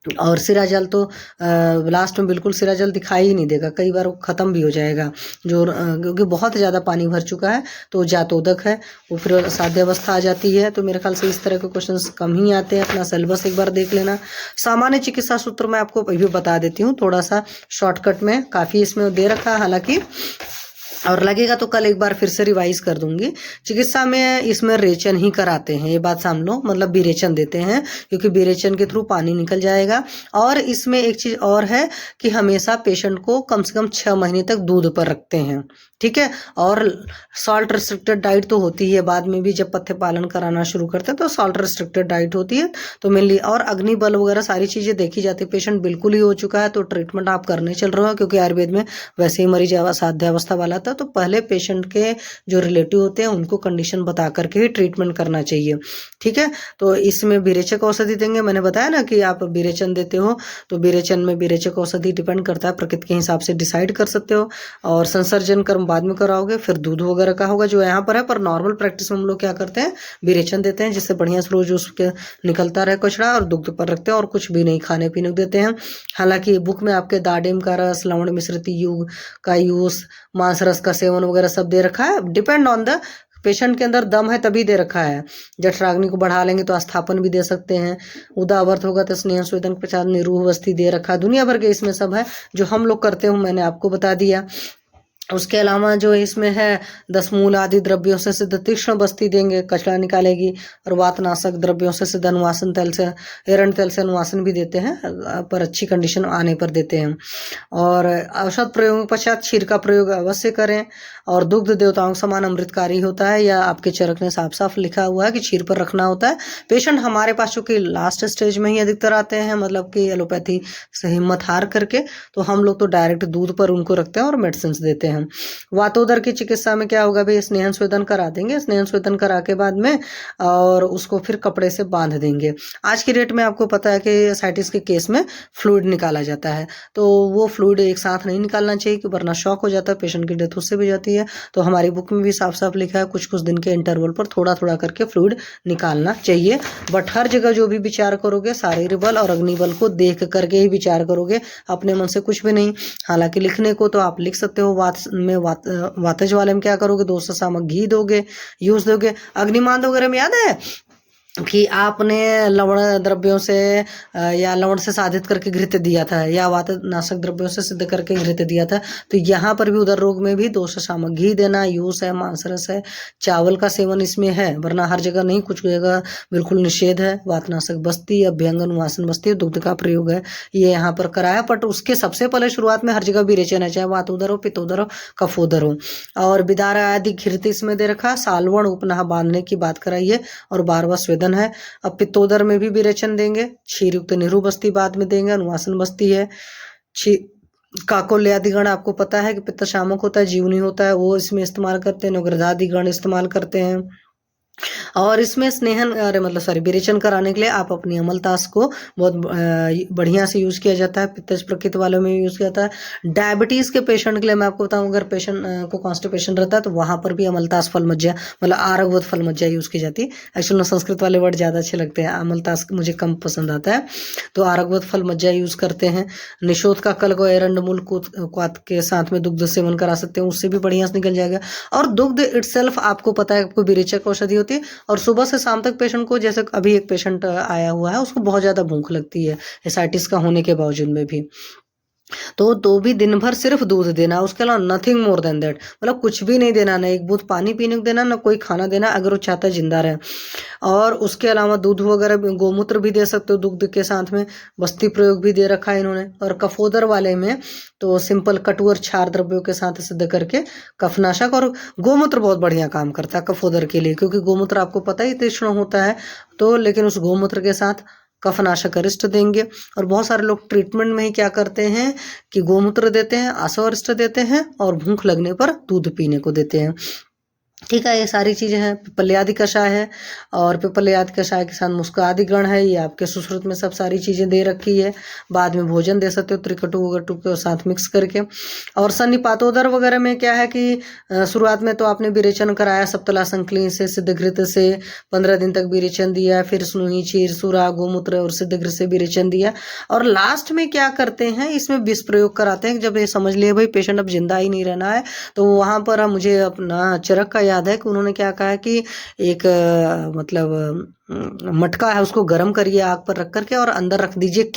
और सिरा जल तो लास्ट में बिल्कुल सिरा जल दिखाई ही नहीं देगा, कई बार वो ख़त्म भी हो जाएगा जो क्योंकि बहुत ज़्यादा पानी भर चुका है। तो जातोदक है, वो फिर साध्य अवस्था आ जाती है। तो मेरे ख्याल से इस तरह के क्वेश्चंस कम ही आते हैं। अपना सिलेबस एक बार देख लेना। सामान्य चिकित्सा सूत्र मैं आपको अभी बता देती हूँ थोड़ा सा शॉर्टकट में, काफ़ी इसमें दे रखा है हालांकि, और लगेगा तो कल एक बार फिर से रिवाइज कर दूंगी। चिकित्सा में इसमें रेचन ही कराते हैं, ये बात समझ लो, मतलब विरेचन देते हैं क्योंकि विरेचन के थ्रू पानी निकल जाएगा। और इसमें एक चीज़ और है कि हमेशा पेशेंट को कम से कम 6 महीने तक दूध पर रखते हैं, ठीक है। और सॉल्ट रिस्ट्रिक्टेड डाइट तो होती है, बाद में भी जब पथ्य पालन कराना शुरू करते हैं तो सॉल्ट रिस्ट्रिक्टेड डाइट होती है। तो मेनली और अग्नि बल वगैरह सारी चीज़ें देखी जाती है। पेशेंट बिल्कुल ही हो चुका है तो ट्रीटमेंट आप करने चल रहे हो, क्योंकि आयुर्वेद में वैसे ही मरीज साध्यावस्था वाला था तो पहले पेशेंट के जो रिलेटिव होते हैं उनको कंडीशन बता करके ही ट्रीटमेंट करना चाहिए, ठीक है। तो इसमें विरेचक औषधि देंगे, मैंने बताया ना कि आप विरेचन देते हो तो विरेचन में विरेचक औषधि डिपेंड करता है, प्रकृति के हिसाब से डिसाइड कर सकते हो। और संसर्जन कर्म बाद में कराओगे, फिर दूध वगैरह का होगा जो यहाँ पर है। पर नॉर्मल प्रैक्टिस में हम लोग क्या करते हैं, विरेचन देते हैं जिससे बढ़िया से रोज उसके निकलता रहे कचरा, और दुग्ध पर रखते हैं और कुछ भी नहीं खाने पीने को देते हैं। हालांकि बुक में आपके दाडिम का रस, लवण मिश्रित युग का यूज, मांस रस का सेवन वगैरह सब दे रखा है। डिपेंड ऑन द पेशेंट के अंदर दम है तभी दे रखा है। जठराग्नि को बढ़ा लेंगे तो अस्थापन भी दे सकते हैं, उदावर्त होगा तो स्नेह स्वेदन प्रचार निरूह वस्ती दे रखा है। दुनिया भर के इसमें सब है जो हम लोग करते हैं, मैंने आपको बता दिया। उसके अलावा जो इसमें है 10 मूल आदि द्रव्यों से सिद्ध तीक्ष्ण बस्ती देंगे, कचरा निकालेगी। और वातनाशक द्रव्यों से सिद्ध अनुवासन तेल से, एरंड तेल से अनुवासन भी देते हैं, पर अच्छी कंडीशन आने पर देते हैं। और औषध प्रयोग के पश्चात क्षीर का प्रयोग अवश्य करें। और दुग्ध देवताओं के समान अमृतकारी होता है, या आपके चरक में साफ साफ लिखा हुआ है कि क्षीर पर रखना होता है। पेशेंट हमारे पास चूंकि लास्ट स्टेज में ही अधिकतर आते हैं, मतलब कि एलोपैथी से हिम्मत हार करके, तो हम लोग तो डायरेक्ट दूध पर उनको रखते हैं और मेडिसिन देते हैं। वातोदर की चिकित्सा में क्या होगा भाई, स्नेहन स्वेदन करा देंगे, स्नेहन स्वेदन करा के बाद में और उसको फिर कपड़े से बांध देंगे। आज की डेट में आपको पता है कि एसाइटिस के केस में फ्लूइड निकाला जाता है, तो वो फ्लूइड एक साथ नहीं निकालना चाहिए कि वरना शॉक हो जाता है, पेशेंट की डेथ उससे भी जाती है। तो हमारी बुक में भी साफ साफ लिखा है कुछ कुछ दिन के इंटरवल पर थोड़ा थोड़ा करके फ्लूइड निकालना चाहिए। बट हर जगह जो भी विचार करोगे शारीरिक बल और अग्निबल को देख करके ही विचार करोगे, अपने मन से कुछ भी नहीं। हालांकि लिखने को तो आप लिख सकते हो, वातज वाले में क्या करोगे, 200 सामक घी दोगे, यूज दोगे। अग्निमांद वगैरह में याद है कि आपने लवण द्रव्यों से या लवण से साधित करके घृत दिया था, या वातनाशक द्रव्यों से सिद्ध करके घृत दिया था। तो यहाँ पर भी उदर रोग में भी 200 सामक घी देना, यूस है, मांसरस है, चावल का सेवन इसमें है, वरना हर जगह नहीं, कुछ जगह बिल्कुल निषेध है। वातनाशक बस्ती, अभ्यंगन वासन बस्ती, दुग्ध का प्रयोग है, ये यहाँ पर कराया। बट उसके सबसे पहले शुरुआत में हर जगह विरेचन है, चाहे वात उदर हो, पित्त उदर हो, कफ उदर हो। और बिदार आदि घृत इसमें दे रखा। सालवण उपनाह बांधने की बात कराइए और 12वां स्वेदन है। अब पित्तोदर में भी विरेचन देंगे, क्षीर युक्त निरू बस्ती बाद में देंगे, अनुवासन बस्ती है। काकोल्यादिगण आपको पता है कि पित्त शामक होता है, जीवनी होता है, वो इसमें इस्तेमाल करते हैं। नवग्रहादिगण इस्तेमाल करते हैं। और इसमें स्नेहन अरे मतलब सॉरी विरेचन कराने के लिए आप अपनी अमलतास को बहुत बढ़िया से यूज़ किया जाता है। पित्तज प्रकृति वालों में यूज़ किया जाता है। डायबिटीज़ के पेशेंट के लिए मैं आपको बताऊं, अगर पेशेंट को कॉन्स्टिपेशन रहता है तो वहाँ पर भी अमलतास फल मज्जा मतलब आरगवत फल मज्जा यूज़ की जाती है। एक्चुअली संस्कृत वाले वर्ड ज़्यादा अच्छे लगते हैं, अमलतास मुझे कम पसंद आता है, तो आरगवत फल मज्जा यूज़ करते हैं। निशोध का कल को एरंड मूल क्वात के साथ में दुग्ध सेवन करा सकते हैं, उससे भी बढ़िया से निकल जाएगा। और दुग्ध इटसेल्फ आपको पता है आपको विरेचक औषधि होती है। और सुबह से शाम तक पेशेंट को, जैसे अभी एक पेशेंट आया हुआ है, उसको बहुत ज़्यादा भूख लगती है एसाइटिस का होने के बावजूद में भी, तो भी दिन भर सिर्फ दूध देना, उसके अलावा नथिंग मोर देन दैट, मतलब कुछ भी नहीं देना, ना एक बूंद पानी पीने को देना, ना कोई खाना देना, अगर वो चाहता है जिंदा रहे। और उसके अलावा दूध वगैरह गोमूत्र भी दे सकते हो दुग्ध के साथ में, बस्ती प्रयोग भी दे रखा है इन्होंने। और कफोदर वाले में तो सिंपल कटु और क्षार द्रव्यों के साथ सिद्ध करके कफनाशक, और गोमूत्र बहुत बढ़िया काम करता है कफोदर के लिए, क्योंकि गोमूत्र आपको पता ही तीक्ष्ण होता है, तो लेकिन उस गोमूत्र के साथ कफनाशक अरिष्ट देंगे। और बहुत सारे लोग ट्रीटमेंट में ही क्या करते हैं कि गोमूत्र देते हैं, आसव अरिष्ट देते हैं, और भूख लगने पर दूध पीने को देते हैं। ठीक है, ये सारी चीज़ें हैं। पिपल्यादि कषाय है, और पिपल्यादि कषाय के साथ मुस्कादि गण है, ये आपके सुश्रुत में सब सारी चीज़ें दे रखी है। बाद में भोजन दे सकते हो त्रिकटु वगटु के साथ मिक्स करके। और सन्निपातोदर वगैरह में क्या है कि शुरुआत में तो आपने विरेचन कराया सप्तला संकली से, सिद्धघृत से 15 दिन तक विरेचन दिया, फिर स्नुही चीर सुरा गोमूत्र और सिद्धघृत से विरेचन दिया। और लास्ट में क्या करते हैं, इसमें विष प्रयोग कराते हैं। जब ये समझ लिए भाई पेशेंट अब जिंदा ही नहीं रहना है, तो वहाँ पर मुझे अपना चरक का याद है कि उन्होंने क्या कहा कि एक मतलब मटका है, उसको गर्म करिए आग पर रख करके, और अंदर रख दीजिए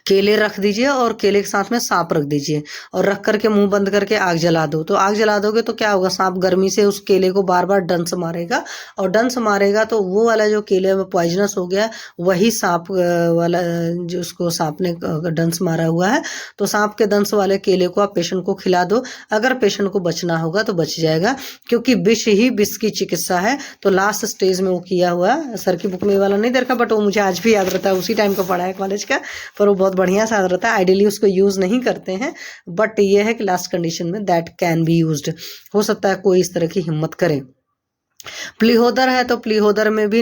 केले रख दीजिए, और केले के साथ में सांप रख दीजिए, और रख करके मुंह बंद करके आग जला दो। तो आग जला दोगे तो क्या होगा, सांप गर्मी से उस केले को बार बार डंस मारेगा, और डंस मारेगा तो वो वाला जो केले में पॉइजनस हो गया, वही सांप वाला जो उसको सांप ने डंस मारा हुआ है, तो सांप के डंस वाले केले को आप पेशेंट को खिला दो। अगर पेशेंट को बचना होगा तो बच जाएगा, क्योंकि विष ही विष की चिकित्सा है। तो लास्ट स्टेज में वो किया हुआ है, सर की बुक में वाला नहीं देखा, बट वो मुझे आज भी याद रहता है, उसी टाइम का पढ़ा है कॉलेज का, पर वो बहुत बढ़िया सा रहता है। आइडियली उसको यूज़ नहीं करते हैं, बट ये है कि लास्ट कंडीशन में दैट कैन बी यूज्ड। हो सकता है कोई इस तरह की हिम्मत करे। प्लीहोदर है, तो प्लीहोदर में भी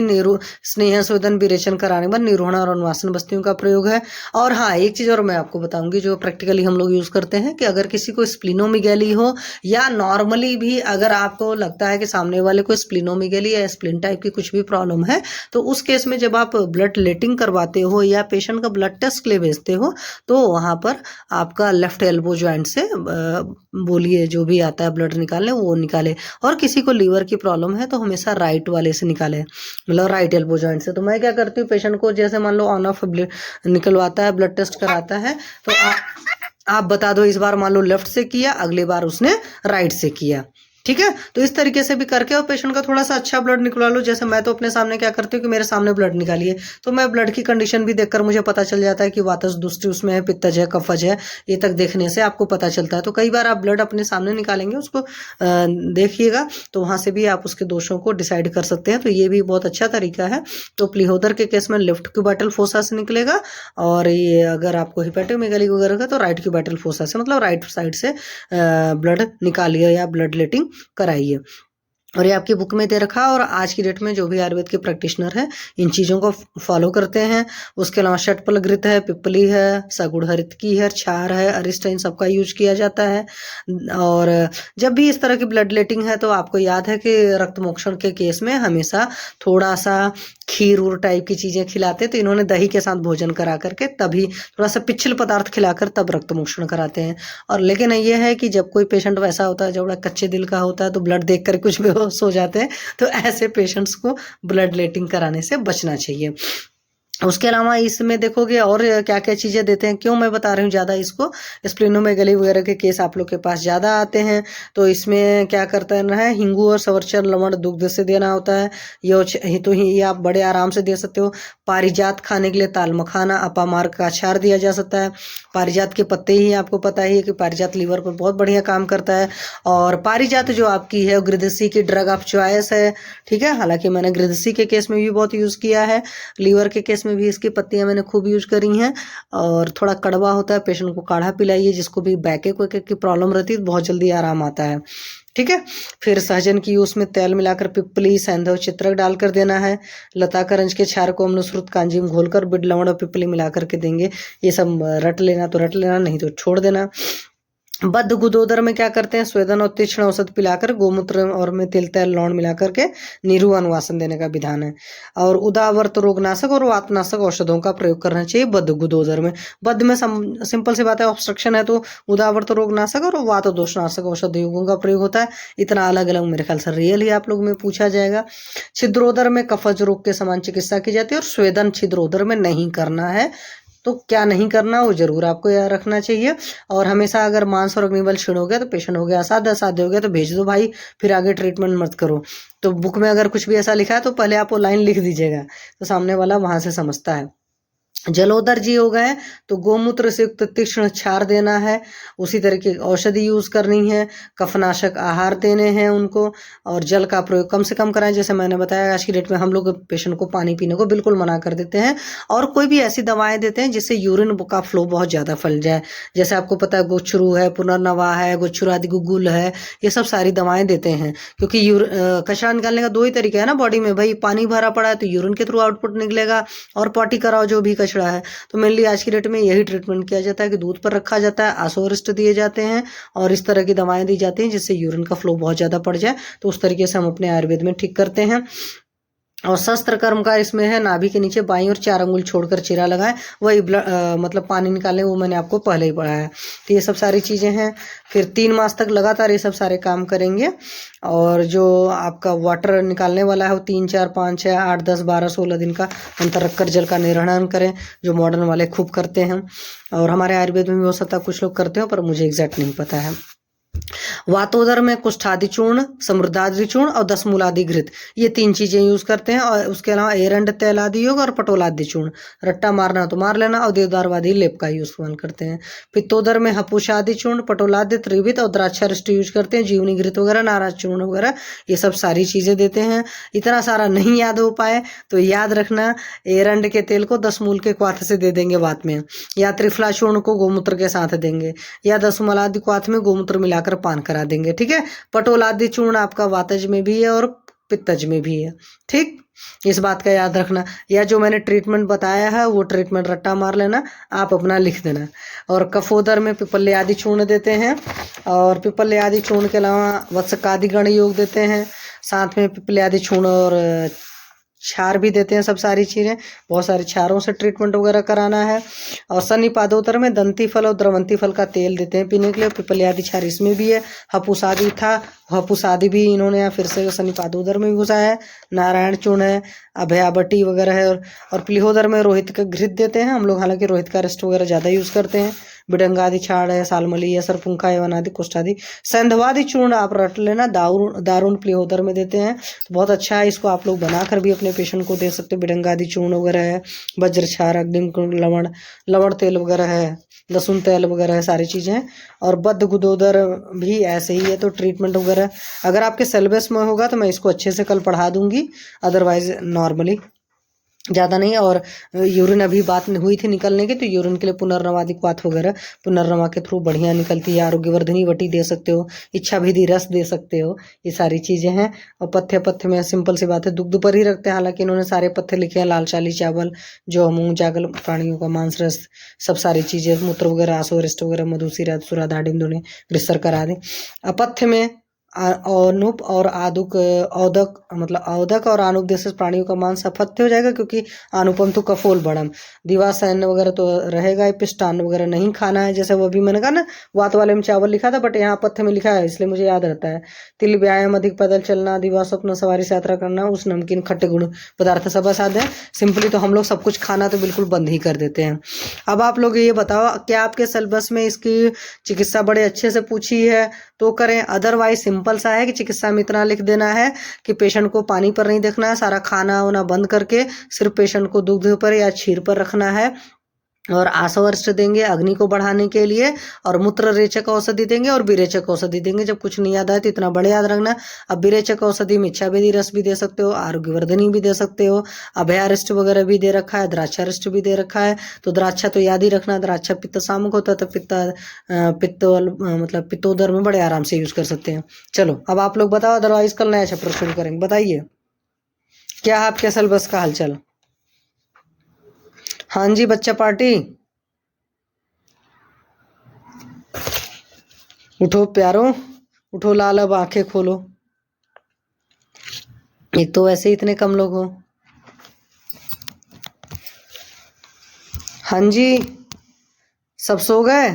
स्नेह शोधन विरेचन कराने पर निरोहण और अनुवासन बस्तियों का प्रयोग है। और हाँ, एक चीज़ और मैं आपको बताऊंगी जो प्रैक्टिकली हम लोग यूज़ करते हैं, कि अगर किसी को स्प्लिनोमेगैली हो, या नॉर्मली भी अगर आपको लगता है कि सामने वाले को स्प्लिनोमेगैली या स्प्लिन टाइप की कुछ भी प्रॉब्लम है, तो उस केस में जब आप ब्लड लेटिंग करवाते हो या पेशेंट का ब्लड टेस्ट के लिए भेजते हो, तो वहाँ पर आपका लेफ्ट एल्बो ज्वाइंट से बोलिए जो भी आता है ब्लड निकालने, वो निकाले। और किसी को लीवर की प्रॉब्लम है तो हमेशा राइट वाले से निकाले, मतलब राइट एल्बो जॉइंट से। तो मैं क्या करती हूँ, पेशेंट को जैसे मान लो ऑन ऑफ निकलवाता है, ब्लड टेस्ट कराता है, तो आप बता दो इस बार मान लो लेफ्ट से किया, अगली बार उसने राइट से किया, ठीक है। तो इस तरीके से भी करके और पेशेंट का थोड़ा सा अच्छा ब्लड निकलवा लो। जैसे मैं तो अपने सामने क्या करती हूँ कि मेरे सामने ब्लड निकालिए, तो मैं ब्लड की कंडीशन भी देखकर मुझे पता चल जाता है कि वातज दूसरी उसमें है, पित्तज है, कफज है, ये तक देखने से आपको पता चलता है। तो कई बार आप ब्लड अपने सामने निकालेंगे, उसको देखिएगा, तो वहाँ से भी आप उसके दोषों को डिसाइड कर सकते हैं। तो ये भी बहुत अच्छा तरीका है। तो प्लीहोदर के केस में लेफ्ट क्यूबाइटल फोसा से निकलेगा, और ये अगर आपको हिपेटोमेगाली वगैरह का तो राइट क्यूबाइटल फोसा से, मतलब राइट साइड से ब्लड निकालिए या ब्लड लेटिंग कराइए। और ये आपकी बुक में दे रखा। और आज की डेट में जो भी आयुर्वेद के प्रैक्टिशनर है इन चीज़ों को फॉलो करते हैं। उसके अलावा षटफलघृत है, पिपली है, सगुड़हरितकी है, क्षार है, अरिष्ट, इन सबका यूज किया जाता है। और जब भी इस तरह की ब्लड लेटिंग है तो आपको याद है कि रक्त मोक्षण के केस में हमेशा थोड़ा सा खीर उर टाइप की चीज़ें खिलाते, तो इन्होंने दही के साथ भोजन करा करके तभी थोड़ा सा पिच्छल पदार्थ खिलाकर तब रक्त मोक्षण कराते हैं। और लेकिन ये है कि जब कोई पेशेंट वैसा होता है जो बड़ा कच्चे दिल का होता है, तो ब्लड देख कर कुछ बेहोश हो जाते हैं, तो ऐसे पेशेंट्स को ब्लड लेटिंग कराने से बचना चाहिए। उसके अलावा इसमें देखोगे और क्या क्या चीज़ें देते हैं। क्यों मैं बता रही हूँ ज़्यादा इसको, स्प्लिनोमेगली वगैरह के केस आप लोग के पास ज़्यादा आते हैं, तो इसमें क्या करता है, हिंगू और सवरचर लवण दुग्ध से देना होता है। ये आप बड़े आराम से दे सकते हो। पारिजात खाने के लिए ताल मखाना, अपामार्ग का अचार दिया जा सकता है। पारिजात के पत्ते ही आपको पता ही है कि पारिजात लीवर पर बहुत बढ़िया काम करता है। और पारिजात जो आपकी है गृद्धसी की ड्रग ऑफ चॉइस है, ठीक है। हालांकि मैंने गृद्धसी के केस में भी बहुत यूज़ किया है, लीवर के केस इसमें भी इसकी पत्तियां मैंने खूब यूज करी हैं। और थोड़ा कड़वा होता है, पेशेंट को काढ़ा पिलाइए, जिसको भी बैक की प्रॉब्लम रहती है बहुत जल्दी आराम आता है। ठीक है। फिर सहजन की उसमें तेल मिलाकर पिपली, सेंधव, चित्रक डालकर देना है। लता करंज के क्षार को अमृतसुत कांजी में घोलकर बिड, लवण और पिपली मिलाकर के देंगे। ये सब रट लेना तो रट लेना, नहीं तो छोड़ देना। बद्ध गुदोदर में क्या करते हैं, स्वेदन और तीक्ष्ण औषध पिलाकर गोमूत्र और में तिल, तेल, लौंड मिलाकर के नीरू अनुवासन देने का विधान है। और उदावर्त रोगनाशक और वातनाशक औषधों का प्रयोग करना चाहिए बद्ध गुदोदर में। बद्ध में सिंपल सी बात है, ऑब्स्ट्रक्शन है तो उदावर्त रोगनाशक और वात दोषनाशक औषधियों का प्रयोग होता है। इतना अलग अलग मेरे ख्याल से रियल ही आप लोग में पूछा जाएगा। छिद्रोदर में कफज रोग के समान चिकित्सा की जाती है, और स्वेदन छिद्रोदर में नहीं करना है। तो क्या नहीं करना वो जरूर आपको याद रखना चाहिए। और हमेशा अगर मांस और अग्निबल क्षीण हो गया तो पेशेंट हो गया असाध्य हो गया तो भेज दो भाई, फिर आगे ट्रीटमेंट मत करो। तो बुक में अगर कुछ भी ऐसा लिखा है तो पहले आप वो लाइन लिख दीजिएगा, तो सामने वाला वहां से समझता है। जलोदर जी हो गए तो गोमूत्र से युक्त तीक्ष्ण क्षार देना है। उसी तरह की औषधि यूज करनी है, कफनाशक आहार देने हैं उनको, और जल का प्रयोग कम से कम कराएं। जैसे मैंने बताया आज की डेट में हम लोग पेशेंट को पानी पीने को बिल्कुल मना कर देते हैं, और कोई भी ऐसी दवाएं देते हैं जिससे यूरिन का फ्लो बहुत ज्यादा फैल जाए। जैसे आपको पता है गोच्छरू है, पुनर्नवा है, गोच्छरू आदि गुगुल है, ये सब सारी दवाएं देते हैं। क्योंकि कचरा निकालने का दो ही तरीका है ना बॉडी में, भाई पानी भरा पड़ा है तो यूरिन के थ्रू आउटपुट निकलेगा, और पॉटी कराओ जो भी कचरा है। तो मेनली आज की डेट में यही ट्रीटमेंट किया जाता है कि दूध पर रखा जाता है, आसोरिस्ट दिए जाते हैं, और इस तरह की दवाएं दी जाती हैं जिससे यूरिन का फ्लो बहुत ज्यादा बढ़ जाए। तो उस तरीके से हम अपने आयुर्वेद में ठीक करते हैं। और शस्त्र कर्म का इसमें है, नाभि के नीचे बाईं और 4 अंगुल छोड़कर चीरा लगाएं, वही मतलब पानी निकालें, वो मैंने आपको पहले ही पढ़ाया है। तो ये सब सारी चीजें हैं। फिर 3 मास तक लगातार ये सब सारे काम करेंगे। और जो आपका वाटर निकालने वाला है वो 3, 4, 5, 6, 8, 10, 12, 16 दिन का अंतर रखकर जल का निर्हरण करें, जो मॉडर्न वाले खूब करते हैं। और हमारे आयुर्वेद में भी हो सकता है कुछ लोग करते हो, पर मुझे एग्जैक्ट नहीं पता है। वातोदर में कुष्ठादि चूर्ण, समृद्धादि चूर्ण और 10 मूलादि घृत, ये 3 चीजें यूज करते हैं। और उसके अलावा एरंड तैलादि योग और पटोलादि चूर्ण, रट्टा मारना तो मार लेना, और देवदारवादी लेप का यूज करते हैं। पित्तोदर में हपुषादि चूर्ण, पटोलादि, त्रिवित और द्राक्षारिष्ट यूज करते हैं, जीवनी घृत वगैरह, नाराज चूर्ण वगैरह, ये सब सारी चीजें देते हैं। इतना सारा नहीं याद हो पाए तो याद रखना, एरंड के तेल को 10 मूल के क्वाथ से दे देंगे वात में, या त्रिफला चूर्ण को गोमूत्र के साथ देंगे, या 10 मूलादि क्वाथ में गोमूत्र मिलाकर पान करा देंगे। ठीक है। पटोलादि चूर्ण आपका वातज में भी है और पित्तज में भी है। ठीक, इस बात का याद रखना। या जो मैंने ट्रीटमेंट बताया है वो ट्रीटमेंट रट्टा मार लेना, आप अपना लिख देना। और कफोदर में पिपल्य आदि चूर्ण देते हैं, और पिपल्य आदि चूर्ण के अलावा वत्सकादि गण योग देते हैं, साथ में पिपल्य आदि चूर्ण और क्षार भी देते हैं। सब सारी चीजें, बहुत सारे क्षारों से ट्रीटमेंट वगैरह कराना है। और सन्निपादोत्तर में दंती फल और द्रवंती फल का तेल देते हैं पीने के लिए, पिपल्यादि क्षार इसमें भी है। हपुसादि था, हपुसादि भी इन्होंने यहाँ फिर से सन्निपादोदर में भी घुसाया है। नारायण चूर्ण है, अभयाबटी वगैरह है। और प्लिहोदर में रोहित का घृत देते हैं हम लोग, हालांकि रोहित का रेस्ट वगैरह ज्यादा यूज करते हैं। बिडंगादि छाड़ है, सालमली है, सरपुंखा एवं आदि कुष्ठादि। सैंधवादि चूर्ण आप रट लेना, दारुण प्लिहोदर में देते हैं, तो बहुत अच्छा है। इसको आप लोग बनाकर भी अपने पेशेंट को दे सकते हो। बिडंगादि चूर्ण वगैरह है, वज्र क्षार, अग्निम लवण, लवण तेल वगैरह है, लहसुन तेल वगैरह है, सारी चीजें हैं। और बद्ध गुदोदर भी ऐसे ही है। तो ट्रीटमेंट वगैरह अगर आपके सिलेबस में होगा तो मैं इसको अच्छे से कल पढ़ा दूंगी, अदरवाइज नॉर्मली ज़्यादा नहीं। और यूरिन अभी बात हुई थी निकलने की, तो यूरिन के लिए पुनर्नवादि क्वाथ वगैरह पुनर्नवा के थ्रू बढ़िया निकलती है। आरोग्यवर्धनी वटी दे सकते हो, इच्छा विधि रस दे सकते हो, ये सारी चीज़ें हैं। और पथ्य में सिंपल सी बात है, दुग्ध पर ही रखते हैं, हालांकि इन्होंने सारे पथ्य लिखे हैं, लाल चाली चावल, जो मूंग जागल, प्राणियों का मांस रस, सब सारी चीज़ें, मूत्र वगैरह, आसोरिष्ट वगैरह, मधुसीरा, सुराधाडिंदुने, ग्रिसर करा दें। अपथ्य में अनुप और आदुक, औदक, मतलब औदक और आनुप जैसे प्राणियों का मांस अपथ्य हो जाएगा, क्योंकि आनुपम तो कफोल बड़म, दिवासन वगैरह तो रहेगा। पिष्टान वगैरह नहीं खाना है, जैसे वो भी मैंने कहा ना, वात वाले में चावल लिखा था, बट यहाँ अपथ्य में लिखा है, इसलिए मुझे याद रहता है। तिल, व्यायाम, अधिक पैदल चलना, दिवा स्वप्न सवारी से यात्रा करना, उस नमकीन खट्टे गुण पदार्थ सब साध है। सिंपली तो हम लोग सब कुछ खाना तो बिल्कुल बंद ही कर देते हैं। अब आप लोग ये बताओ, क्या आपके सिलेबस में इसकी चिकित्सा बड़े अच्छे से पूछी है तो करें, अदरवाइज सिंपल सा है कि चिकित्सा में इतना लिख देना है कि पेशेंट को पानी पर नहीं देखना है, सारा खाना वाना बंद करके सिर्फ पेशेंट को दूध पर या क्षीर पर रखना है। और आसवर्ष्ट देंगे अग्नि को बढ़ाने के लिए, और मूत्र रेचक औषधि देंगे और विरेचक औषधि देंगे। जब कुछ नहीं याद आए तो इतना बड़े याद रखना। अब विरेचक औषधि में इच्छाभेदी रस भी दे सकते हो, आरोग्यवर्धनी भी दे सकते हो, अभयारिष्ट वगैरह भी दे रखा है, द्राक्षारिष्ट भी दे रखा है। तो द्राक्षा तो याद ही रखना, द्राक्षा पित्त सामक होता है, तो मतलब पित्तोदर में बड़े आराम से यूज कर सकते हैं। चलो अब आप लोग बताओ, अदरवाइज कल नया चैप्टर शुरू करेंगे। बताइए क्या है आपके सिलेबस का हालचाल। हाँ जी बच्चा पार्टी, उठो प्यारो, उठो लाल, अब आंखें खोलो। एक तो वैसे ही इतने कम लोग हो। हाँ जी सब सो गए।